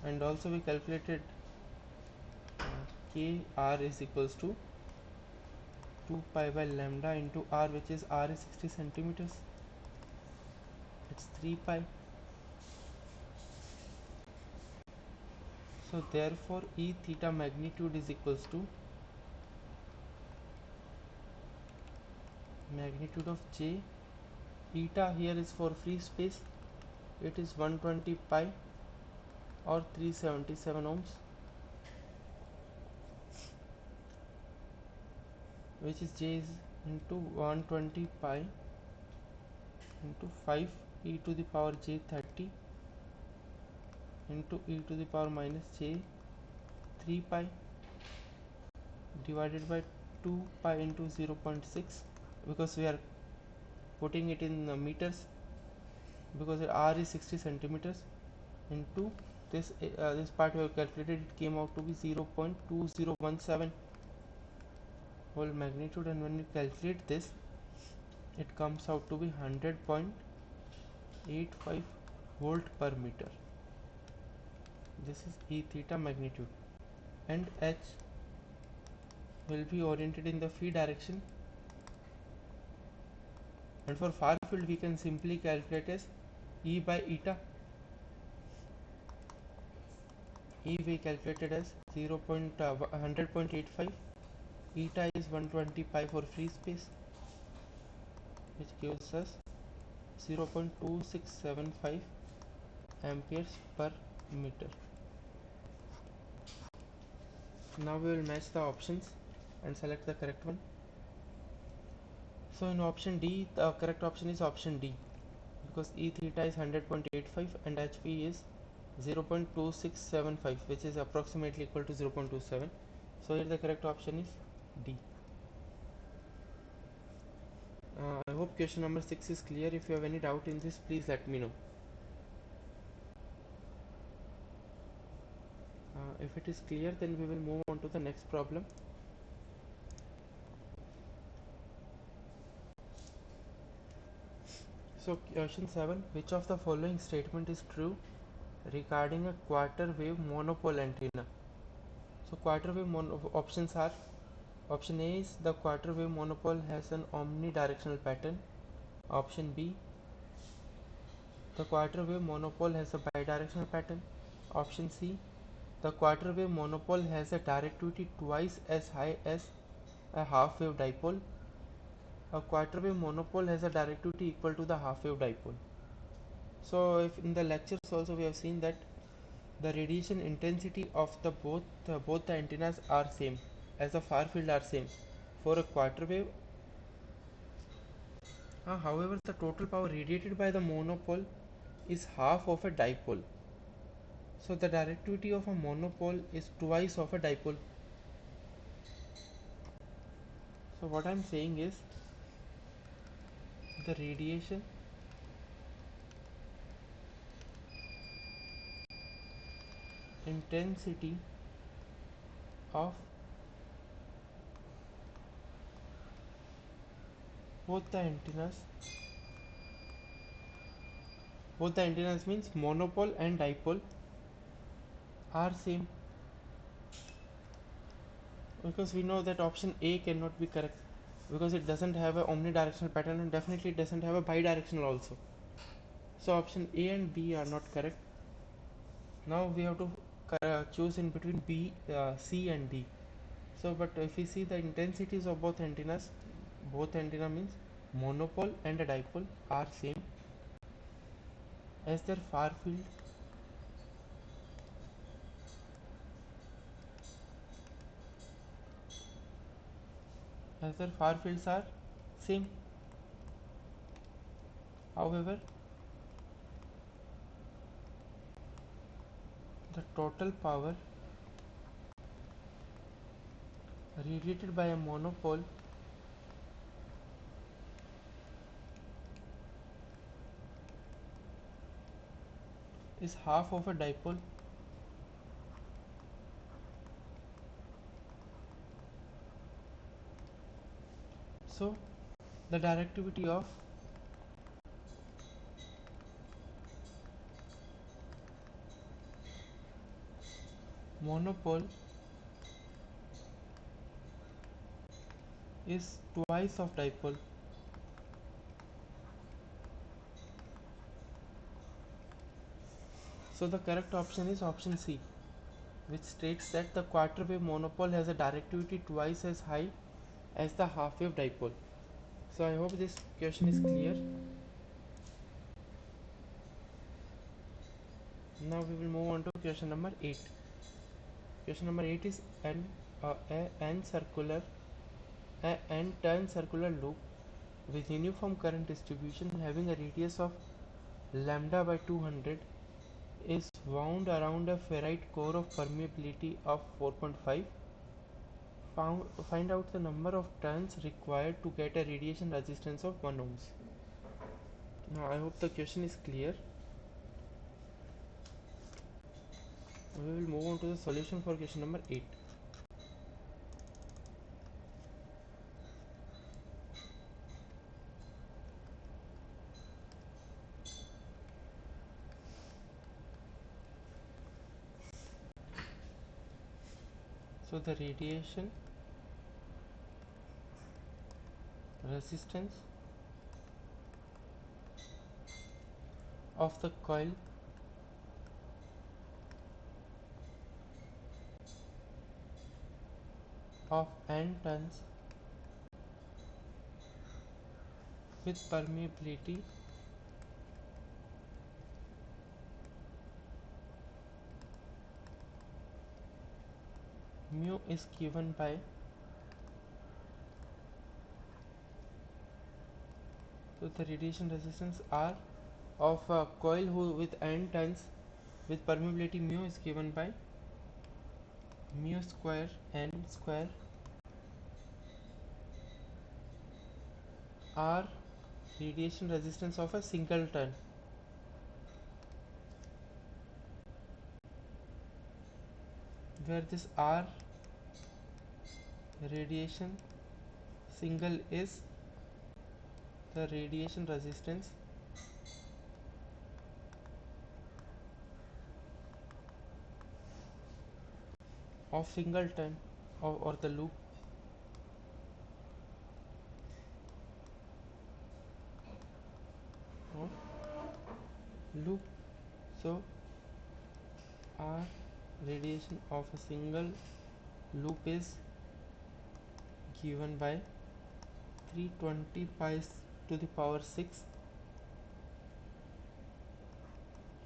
and also we calculated k r is equals to 2 pi by lambda into r, which is r is 60 centimeters, it's 3 pi. So therefore E theta magnitude is equals to magnitude of j. Eta here is for free space, it is 120 pi or 377 ohms, which is j is into 120 pi into 5 e to the power j 30 into e to the power minus j 3 pi divided by 2 pi into 0.6, because we are putting it in meters, because r is 60 centimeters, into this this part we have calculated, it came out to be 0.2017 whole magnitude, and when we calculate this, it comes out to be 100.85 volt per meter. This is E theta magnitude, and H will be oriented in the phi direction, and for far field we can simply calculate as E by eta. E we calculated as 100.85, eta is 120 pi for free space, which gives us 0.2675 amperes per meter. Now we will match the options and select the correct one. So in option D, the correct option is option D, because E theta is 100.85 and HP is 0.2675, which is approximately equal to 0.27. So here the correct option is D. I hope question number 6 is clear. If you have any doubt in this, please let me know. If it is clear, then we will move on to the next problem. So question 7, which of the following statement is true regarding a quarter wave monopole antenna? So quarter wave options are: option A is the quarter wave monopole has an omnidirectional pattern. Option B, the quarter wave monopole has a bidirectional pattern. Option C, the quarter wave monopole has a directivity twice as high as a half wave dipole. A quarter wave monopole has a directivity equal to the half wave dipole. So if in the lectures also we have seen that the radiation intensity of the both the antennas are same, as the far field are same for a quarter wave. However, the total power radiated by the monopole is half of a dipole. So the directivity of a monopole is twice of a dipole. So what I am saying is the radiation intensity of both the antennas, means monopole and dipole, are same, because we know that option A cannot be correct because it doesn't have a omnidirectional pattern, and definitely it doesn't have a bidirectional also. So option A and B are not correct. Now we have to choose in between B, C and D. So but if we see the intensities of both antennas, both antenna means monopole and a dipole are same, as their far field fields are same. However, the total power radiated by a monopole is half of a dipole. So the directivity of monopole is twice of dipole. So the correct option is option C, which states that the quarter wave monopole has a directivity twice as high as the half wave dipole. So I hope this question is clear. Now we will move on to question number 8. Question number 8 is a n turn circular loop with uniform current distribution having a radius of lambda by 200 is wound around a ferrite core of permeability of 4.5. Find out the number of turns required to get a radiation resistance of 1 ohms. Now I hope the question is clear. We will move on to the solution for question number 8. So the radiation resistance of the coil of n turns with permeability mu is given by, so the radiation resistance R of a coil with n turns with permeability mu is given by mu square n square r radiation resistance of a singleton, where this r radiation single is the radiation resistance of singleton, or the loop. So r radiation of a single loop is given by 320 pi to the power 6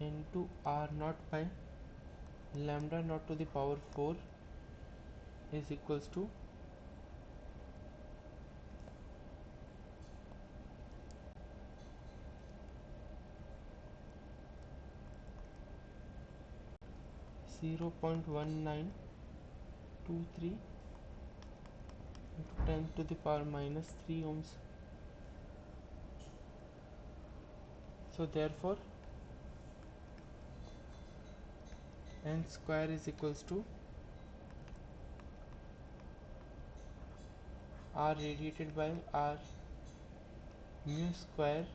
into r naught by lambda naught to the power 4 is equals to 0.1923 into 10 to the power minus 3 ohms. So therefore n square is equals to r radiated by r mu square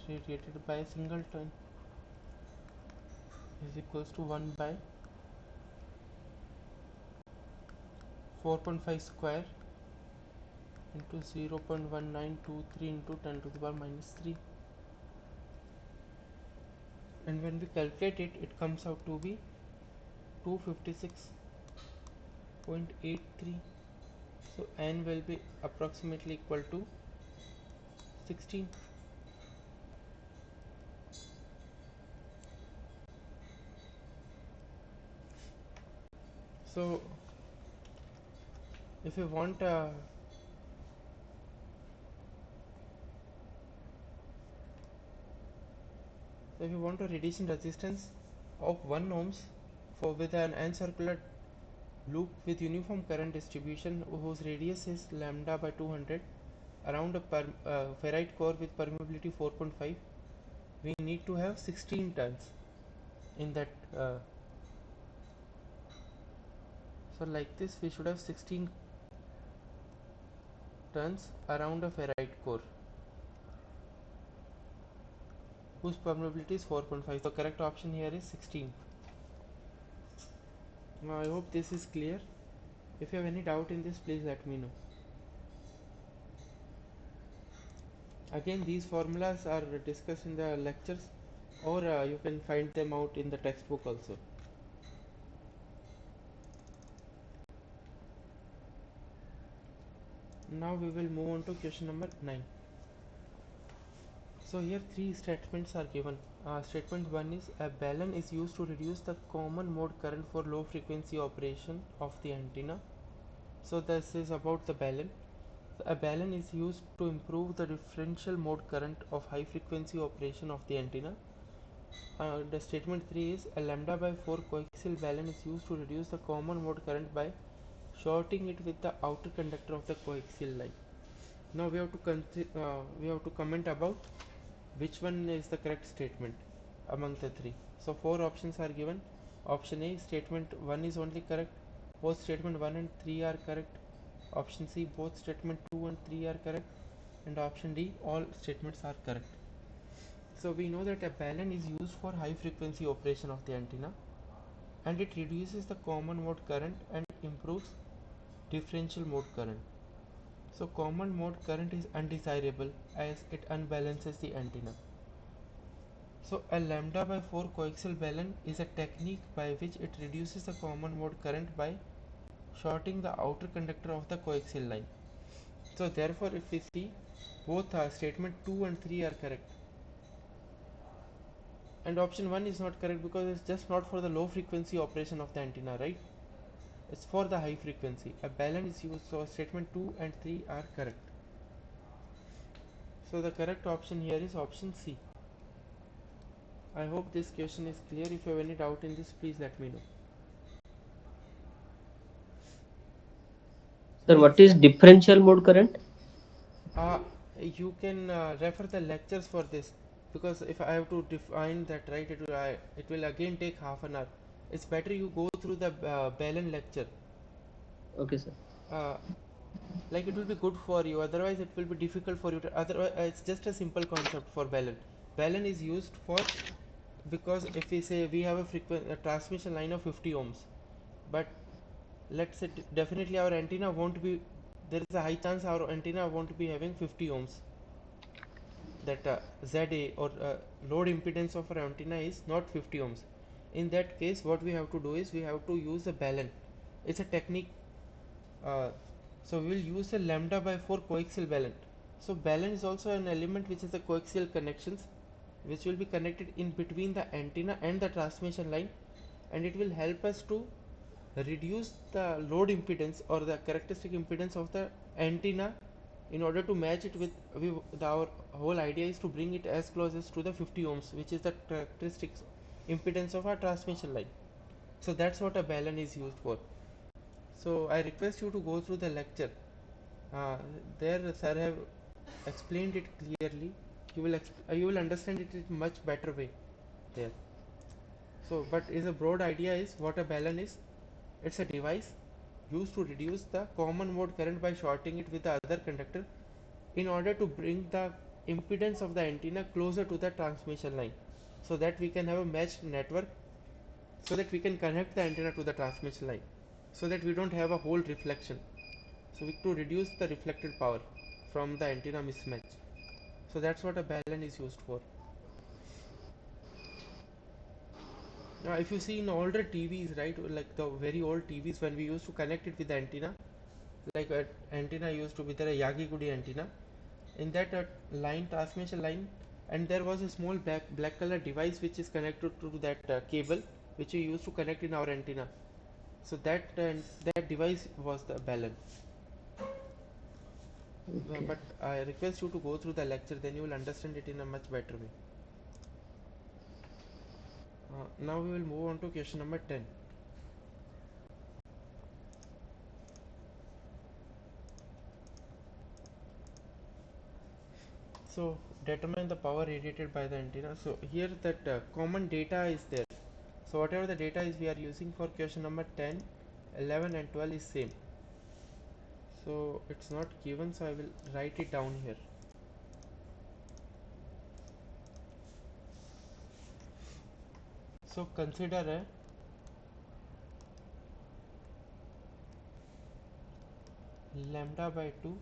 radiated by singleton is equals to 1 by 4.5 square into 0.1923 into 10 to the power minus 3, and when we calculate it, it comes out to be 256.83. So n will be approximately equal to 16. So if you want a radiation resistance of 1 ohms for with an n-circular loop with uniform current distribution whose radius is lambda by 200 around a ferrite core with permeability 4.5, we need to have 16 turns in that. So like this, we should have 16 turns around a ferrite core whose permeability is 4.5. The correct option here is 16. Now I hope this is clear. If you have any doubt in this, please let me know. Again, these formulas are discussed in the lectures, or you can find them out in the textbook also. Now we will move on to question number 9. So here three statements are given. Statement 1 is a balun is used to reduce the common mode current for low frequency operation of the antenna. So this is about the balun. A balun is used to improve the differential mode current of high frequency operation of the antenna. The statement 3 is a lambda by 4 coaxial balun is used to reduce the common mode current by shorting it with the outer conductor of the coaxial line. Now we have to comment about which one is the correct statement among the three. So four options are given. Option A, statement 1 is only correct. Both statement 1 and 3 are correct. Option C, both statement 2 and 3 are correct. And option D, all statements are correct. So we know that a balun is used for high frequency operation of the antenna, and it reduces the common mode current and improves differential mode current. So common mode current is undesirable as it unbalances the antenna. So a lambda by 4 coaxial balun is a technique by which it reduces the common mode current by shorting the outer conductor of the coaxial line. So therefore if we see, both statement 2 and 3 are correct. And option 1 is not correct because it's just not for the low frequency operation of the antenna, right? It's for the high frequency. A balun is used, so statement 2 and 3 are correct. So the correct option here is option C. I hope this question is clear. If you have any doubt in this, please let me know. Sir, what is differential mode current? Uh, you can refer the lectures for this, because if I have to define that, right, it will again take half an hour. It's better you go through the Balun lecture. Okay, sir. Uh, like it will be good for you. Otherwise, it will be difficult for you to. Otherwise, it's just a simple concept for Balun. Balun is used for, because if we say we have a transmission line of 50 ohms, but let's say definitely our antenna won't be. There is a high chance our antenna won't be having 50 ohms. That ZA or load impedance of our antenna is not 50 ohms. In that case, what we have to do is we have to use a balun. It's a technique. Uh, so we will use a lambda by 4 coaxial balun. So balun is also an element which is the coaxial connections, which will be connected in between the antenna and the transmission line, and it will help us to reduce the load impedance or the characteristic impedance of the antenna in order to match it with our whole idea is to bring it as close as to the 50 ohms, which is the characteristics impedance of our transmission line. So that's what a balun is used for. So I request you to go through the lecture. uh, there sir have explained it clearly. You will understand it in much better way there. So but is a broad idea is what a balun is. It's a device used to reduce the common mode current by shorting it with the other conductor in order to bring the impedance of the antenna closer to the transmission line, so that we can have a matched network, so that we can connect the antenna to the transmission line, so that we don't have a whole reflection, so we to reduce the reflected power from the antenna mismatch. So that's what a balun is used for. Now if you see in older TVs, right, like the very old TVs, when we used to connect it with the antenna, like a antenna used to be there, a Yagi-Gudi antenna, in that line, transmission line, and there was a small black color device which is connected to that cable which we used to connect in our antenna. So that device was the balun. Okay. But I request you to go through the lecture, then you will understand it in a much better way. Now we will move on to question number 10. So determine the power radiated by the antenna. So here that common data is there. So whatever the data is we are using for question number 10, 11 and 12 is same. So it's not given, so I will write it down here. So consider a lambda by 2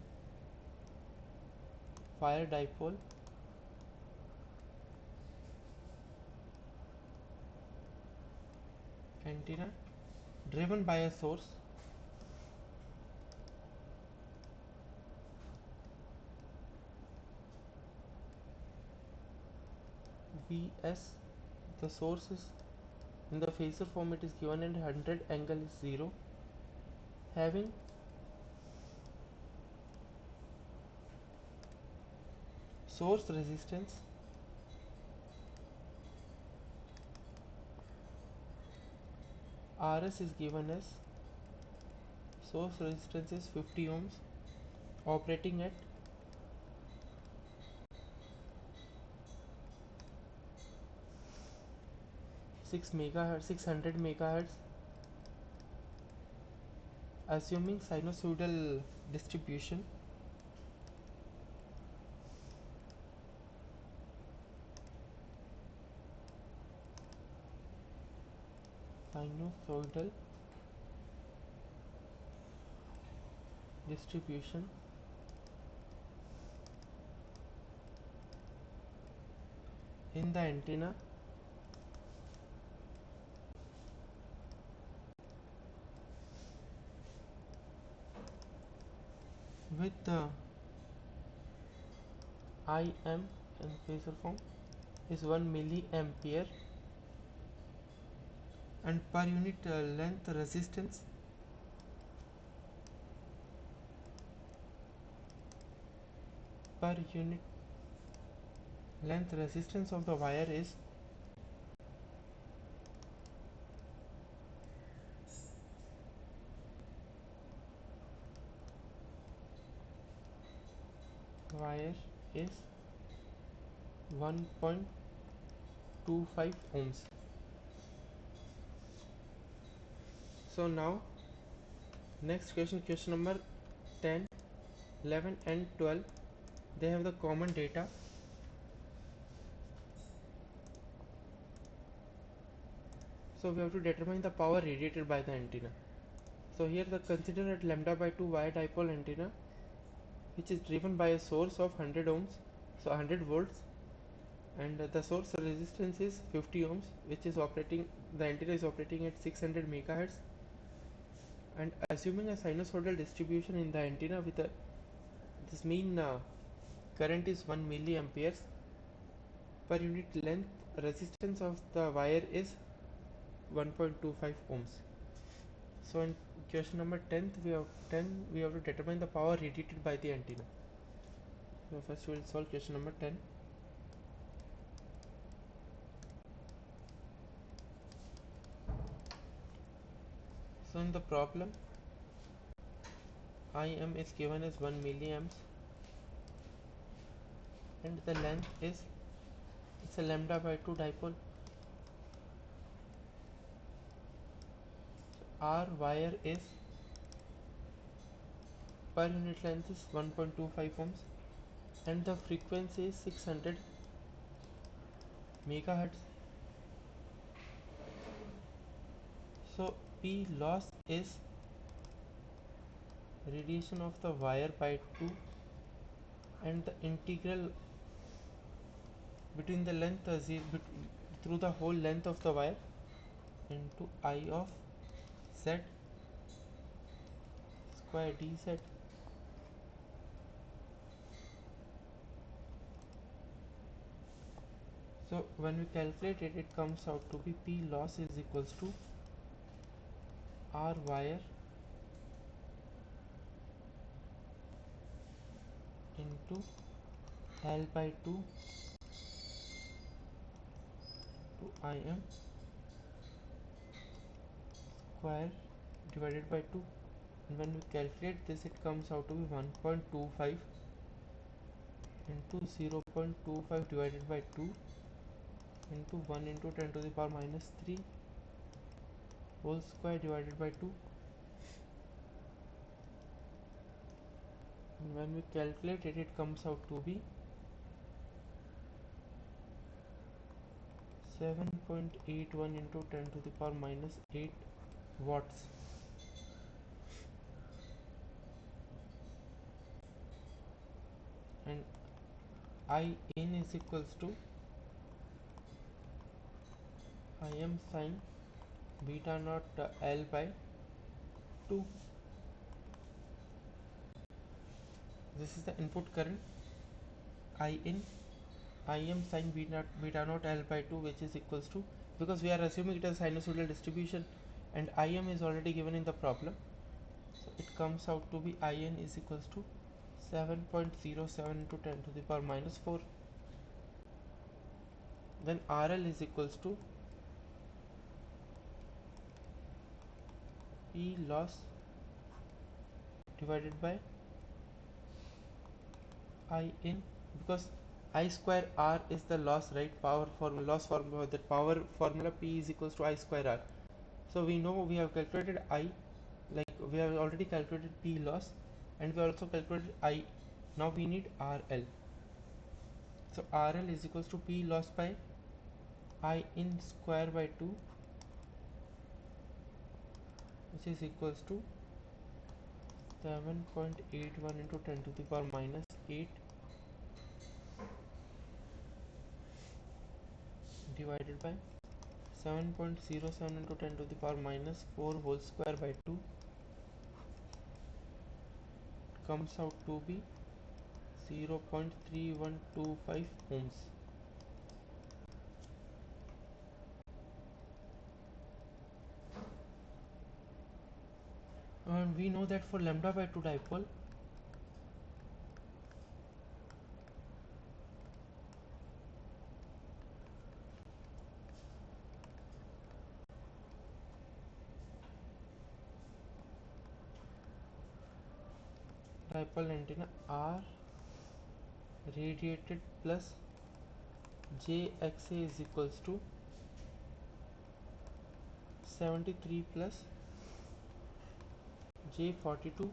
wire dipole antenna driven by a source Vs. The source is in the phasor form, it is given and 100 angle is 0, having source resistance Rs is given as source resistance is 50 ohms, operating at 6 megahertz 600 megahertz, assuming sinusoidal distribution. Sinusoidal distribution in the antenna with the Im in phasor form is 1 milliampere, and per unit length resistance per unit length resistance of the wire is wire is 1.25 ohms. So now next question, question number 10, 11 and 12, they have the common data. So we have to determine the power radiated by the antenna. So here the consider at lambda by 2 wire dipole antenna which is driven by a source of 100 ohms, so 100 volts, and the source resistance is 50 ohms, which is operating, the antenna is operating at 600 megahertz, and assuming a sinusoidal distribution in the antenna with a, this mean current is 1 milliamperes per unit length, resistance of the wire is 1.25 ohms. So in question number 10 we have to determine the power radiated by the antenna. So first we will solve question number 10. So in the problem, Im is given as 1 milliamps and the length is, it's a lambda by 2 dipole. Our wire is, per unit length is 1.25 ohms and the frequency is 600 megahertz. So P loss is radiation of the wire by 2 and the integral between the length through the whole length of the wire into I of z square dz. So when we calculate it, it comes out to be P loss is equals to R wire into L by 2 to Im square divided by 2, and when we calculate this it comes out to be 1.25 into 0.25 divided by 2 into 1 into 10 to the power minus 3 whole square divided by 2, and when we calculate it, it comes out to be 7.81 into 10 to the power minus 8 watts. And I in is equals to Im sin beta naught L by 2. This is the input current I in Im sin beta naught L by 2, which is equals to, because we are assuming it is sinusoidal distribution and Im is already given in the problem, so it comes out to be In is equals to 7.07 into 10 to the power minus 4. Then RL is equals to P loss divided by I in, because I square R is the loss, right? Power formula, loss formula, that power formula P is equals to I square R. So we know we have calculated I, like we have already calculated P loss and we also calculated I. Now we need RL. So RL is equals to P loss by I in square by 2, which is equals to 7.81 into 10 to the power minus 8 divided by 7.07 into 10 to the power minus 4 whole square by 2, comes out to be 0.3125 ohms. And we know that for lambda by 2 dipole antenna, R radiated plus JXA is equals to 73 plus J42.5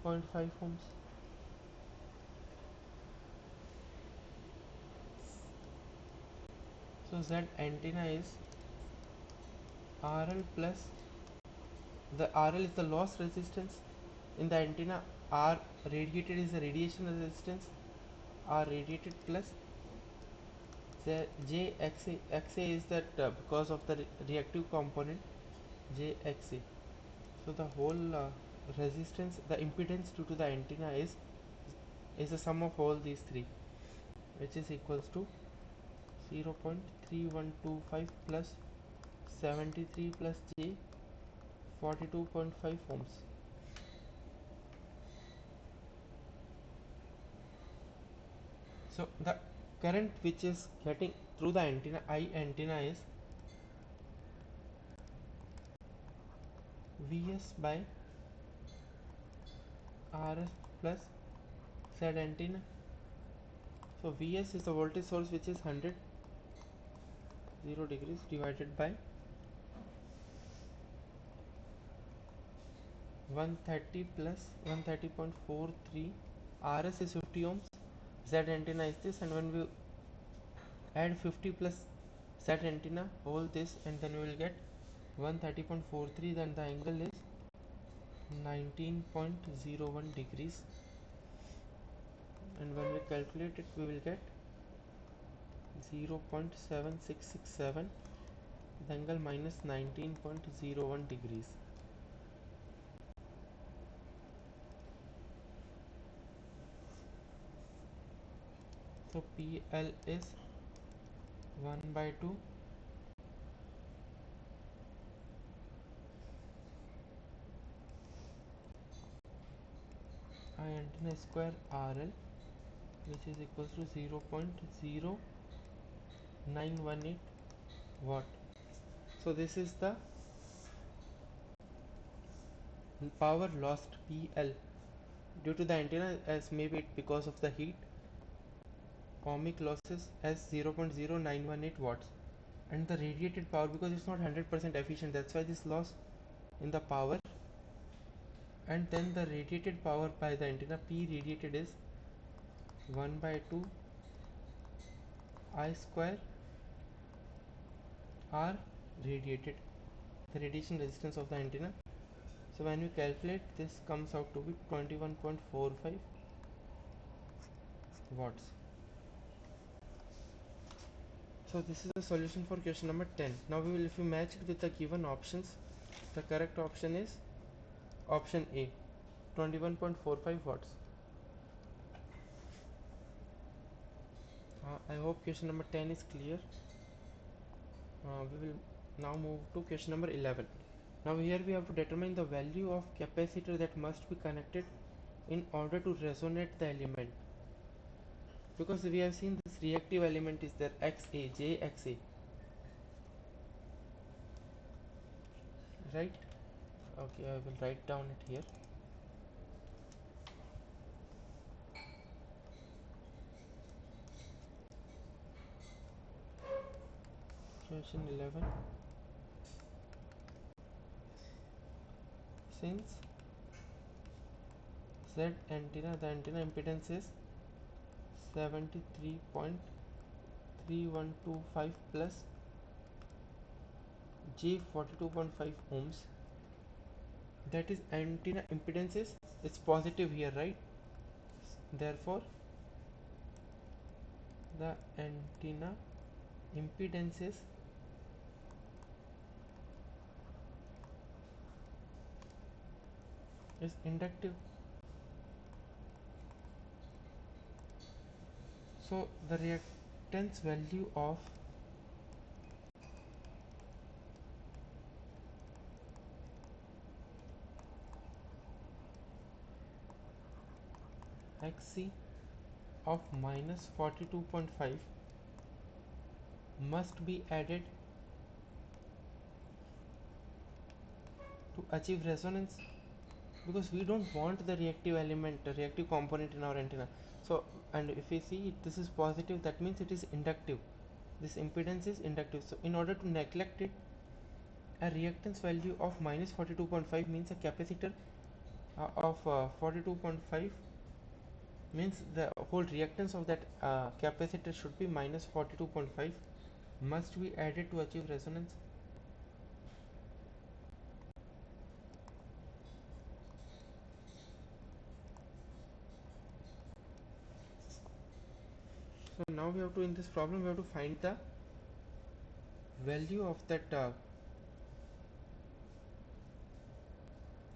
ohms. So Z antenna is RL plus, the RL is the loss resistance in the antenna, R radiated is the radiation resistance, R radiated plus JXA. XA is that because of the reactive component JXA. So the whole resistance, the impedance due to the antenna is the sum of all these three, which is equals to 0.3125 plus 73 plus J 42.5 ohms. So the current which is getting through the antenna, I antenna, is Vs by Rs plus Z antenna. So Vs is the voltage source which is 0 degrees divided by 130 plus 130.43. Rs is 50 ohms. Z antenna is this, and when we add 50 plus Z antenna, all this, and then we will get 130.43, then the angle is 19.01 degrees, and when we calculate it we will get 0.7667, the angle minus 19.01 degrees. So PL is 1 by 2 I antenna square RL, which is equals to 0.0918 watt. So this is the power lost PL due to the antenna, as maybe it because of the heat. Ohmic losses as 0.0918 watts, and the radiated power, because it's not 100% efficient, that's why this loss in the power. And then the radiated power by the antenna, P radiated, is 1 by 2 I square R radiated, the radiation resistance of the antenna. So when you calculate, this comes out to be 21.45 watts. So this is the solution for question number 10. Now we will, if you match it with the given options, the correct option is option A, 21.45 watts. I hope question number 10 is clear. We will now move to question number 11. Now here we have to determine the value of capacitor that must be connected in order to resonate the element, because we have seen this reactive element is there, XA, JXA, right? Okay, I will write down it here. Question 11. Since Z antenna, the antenna impedance is 73.3125 plus J 42.5 ohms, that is antenna impedance is, it's positive here, right? Therefore the antenna impedance is inductive. So the reactance value of Xc of minus 42.5 must be added to achieve resonance. because we don't want the reactive element, reactive component in our antenna. So, and if we see this is positive, that means it is inductive. This impedance is inductive. So in order to neglect it, a reactance value of minus 42.5 means a capacitor of 42.5 means the whole reactance of that capacitor should be minus 42.5, must be added to achieve resonance. So now we have to, in this problem we have to find the value of that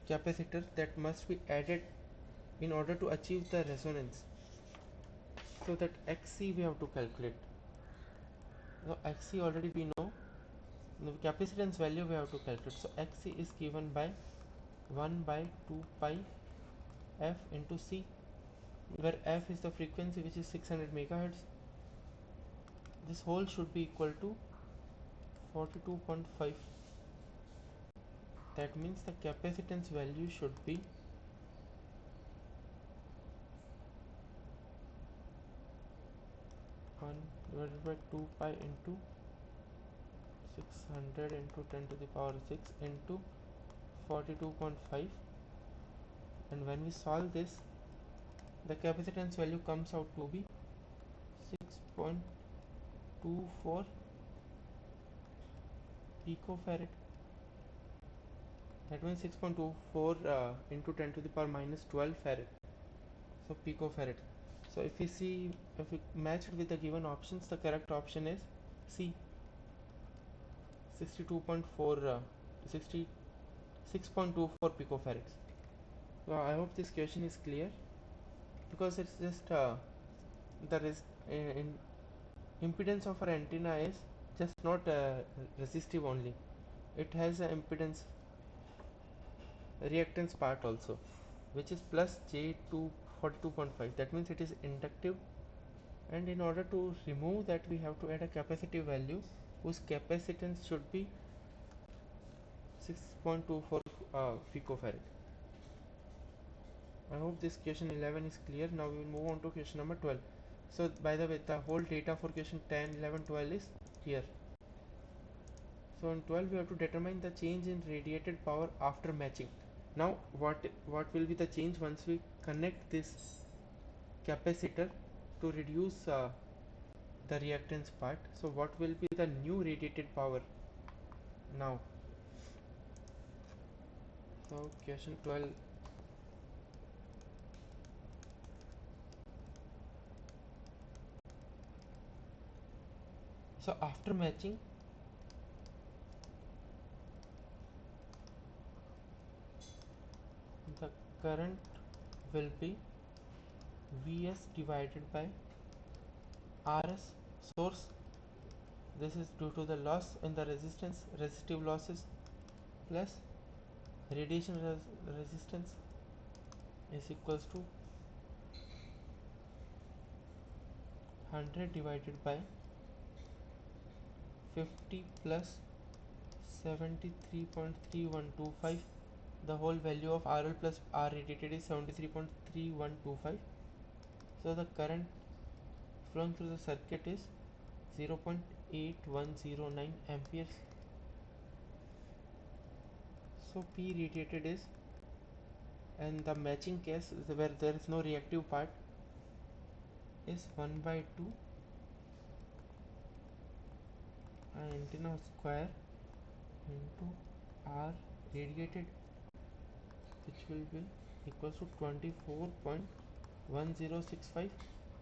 capacitor that must be added in order to achieve the resonance. So that xc we have to calculate. Now xc already we know, the capacitance value we have to calculate. So xc is given by 1 by 2 pi f into c, where f is the frequency, which is 600 megahertz. This whole should be equal to 42.5. That means the capacitance value should be 1 divided by 2 pi into 600 into 10 to the power 6 into 42.5, and when we solve this, the capacitance value comes out to be 6.24 picofarad. That means 6.24 into 10 to the power minus 12 farad. So picofarad. So if we see, if we match it with the given options, the correct option is C, 62.4 66.24 picofarads. So I hope this question is clear, because it's just the in impedance of our antenna is just not resistive only, it has an impedance reactance part also, which is plus j to 42.5. That means it is inductive, and in order to remove that we have to add a capacitive value whose capacitance should be 6.24 picofarad. I hope this question 11 is clear. Now we will move on to question number 12. So by the way, the whole data for question 10, 11, 12 is here. So in 12 we have to determine the change in radiated power after matching. Now what will be the change once we connect this capacitor to reduce the reactance part? So what will be the new radiated power now? So question 12. So after matching, the current will be Vs divided by Rs source. This is due to the loss in the resistance, resistive losses, plus radiation resistance is equals to 100 divided by 50 plus 73.3125. The whole value of RL plus R radiated is 73.3125. So the current flowing through the circuit is 0.8109 amperes. So P radiated is, and the matching case where there is no reactive part, is 1 by 2 antenna square into R radiated, which will be equals to 24.1065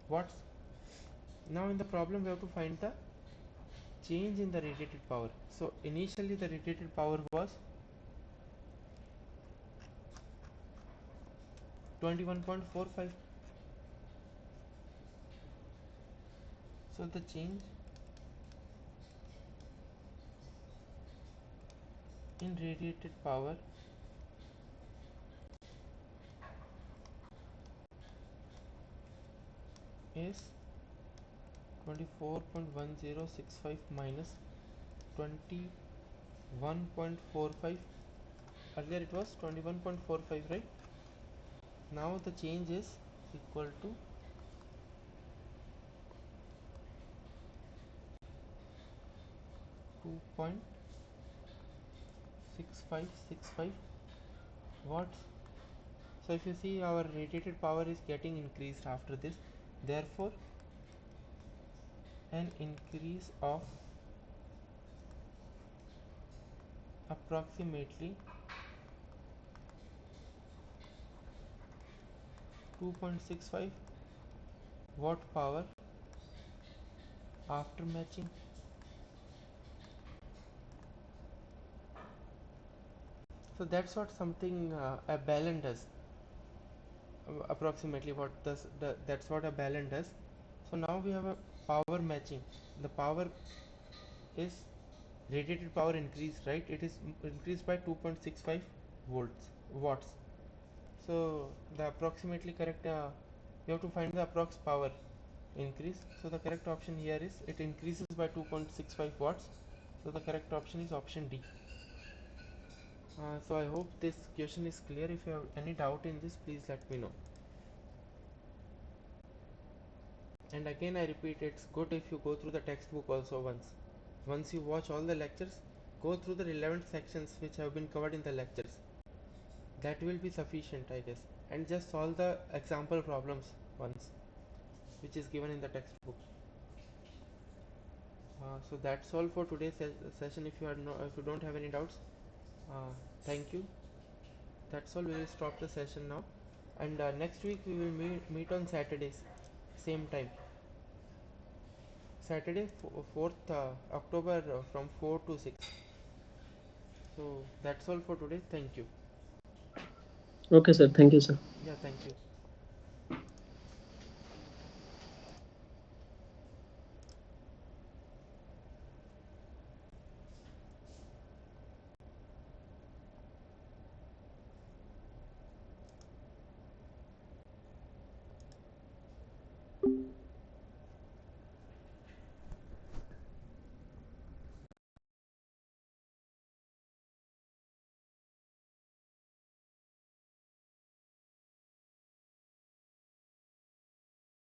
watts. Now in the problem we have to find the change in the radiated power. So initially the radiated power was 21.45. So the change in radiated power is 24.1065 minus 21.45. Earlier it was 21.45, right? Now the change is equal to 2.6565 watts. So if you see, our radiated power is getting increased after this, therefore an increase of approximately 2.65 watt power after matching. So that's what something a balun does. Approximately what does that's what a balun does. So now we have a power matching. The power is radiated power increased, right? It is increased by 2.65 volts watts. So the approximately correct, you have to find the approx power increase. So the correct option here is it increases by 2.65 watts. So the correct option is option D. So I hope this question is clear. If you have any doubt in this, please let me know. And again I repeat, it's good if you go through the textbook also once. Once you watch all the lectures, go through the relevant sections which have been covered in the lectures. That will be sufficient, I guess. And just solve the example problems once, which is given in the textbook. So that's all for today's session. If you don't have any doubts, uh, thank you. That's all. We will stop the session now, and next week we will meet on Saturdays, same time. Saturday, 4th October, from 4 to 6. So that's all for today. Thank you. Okay, sir. Thank you, sir. Yeah, thank you.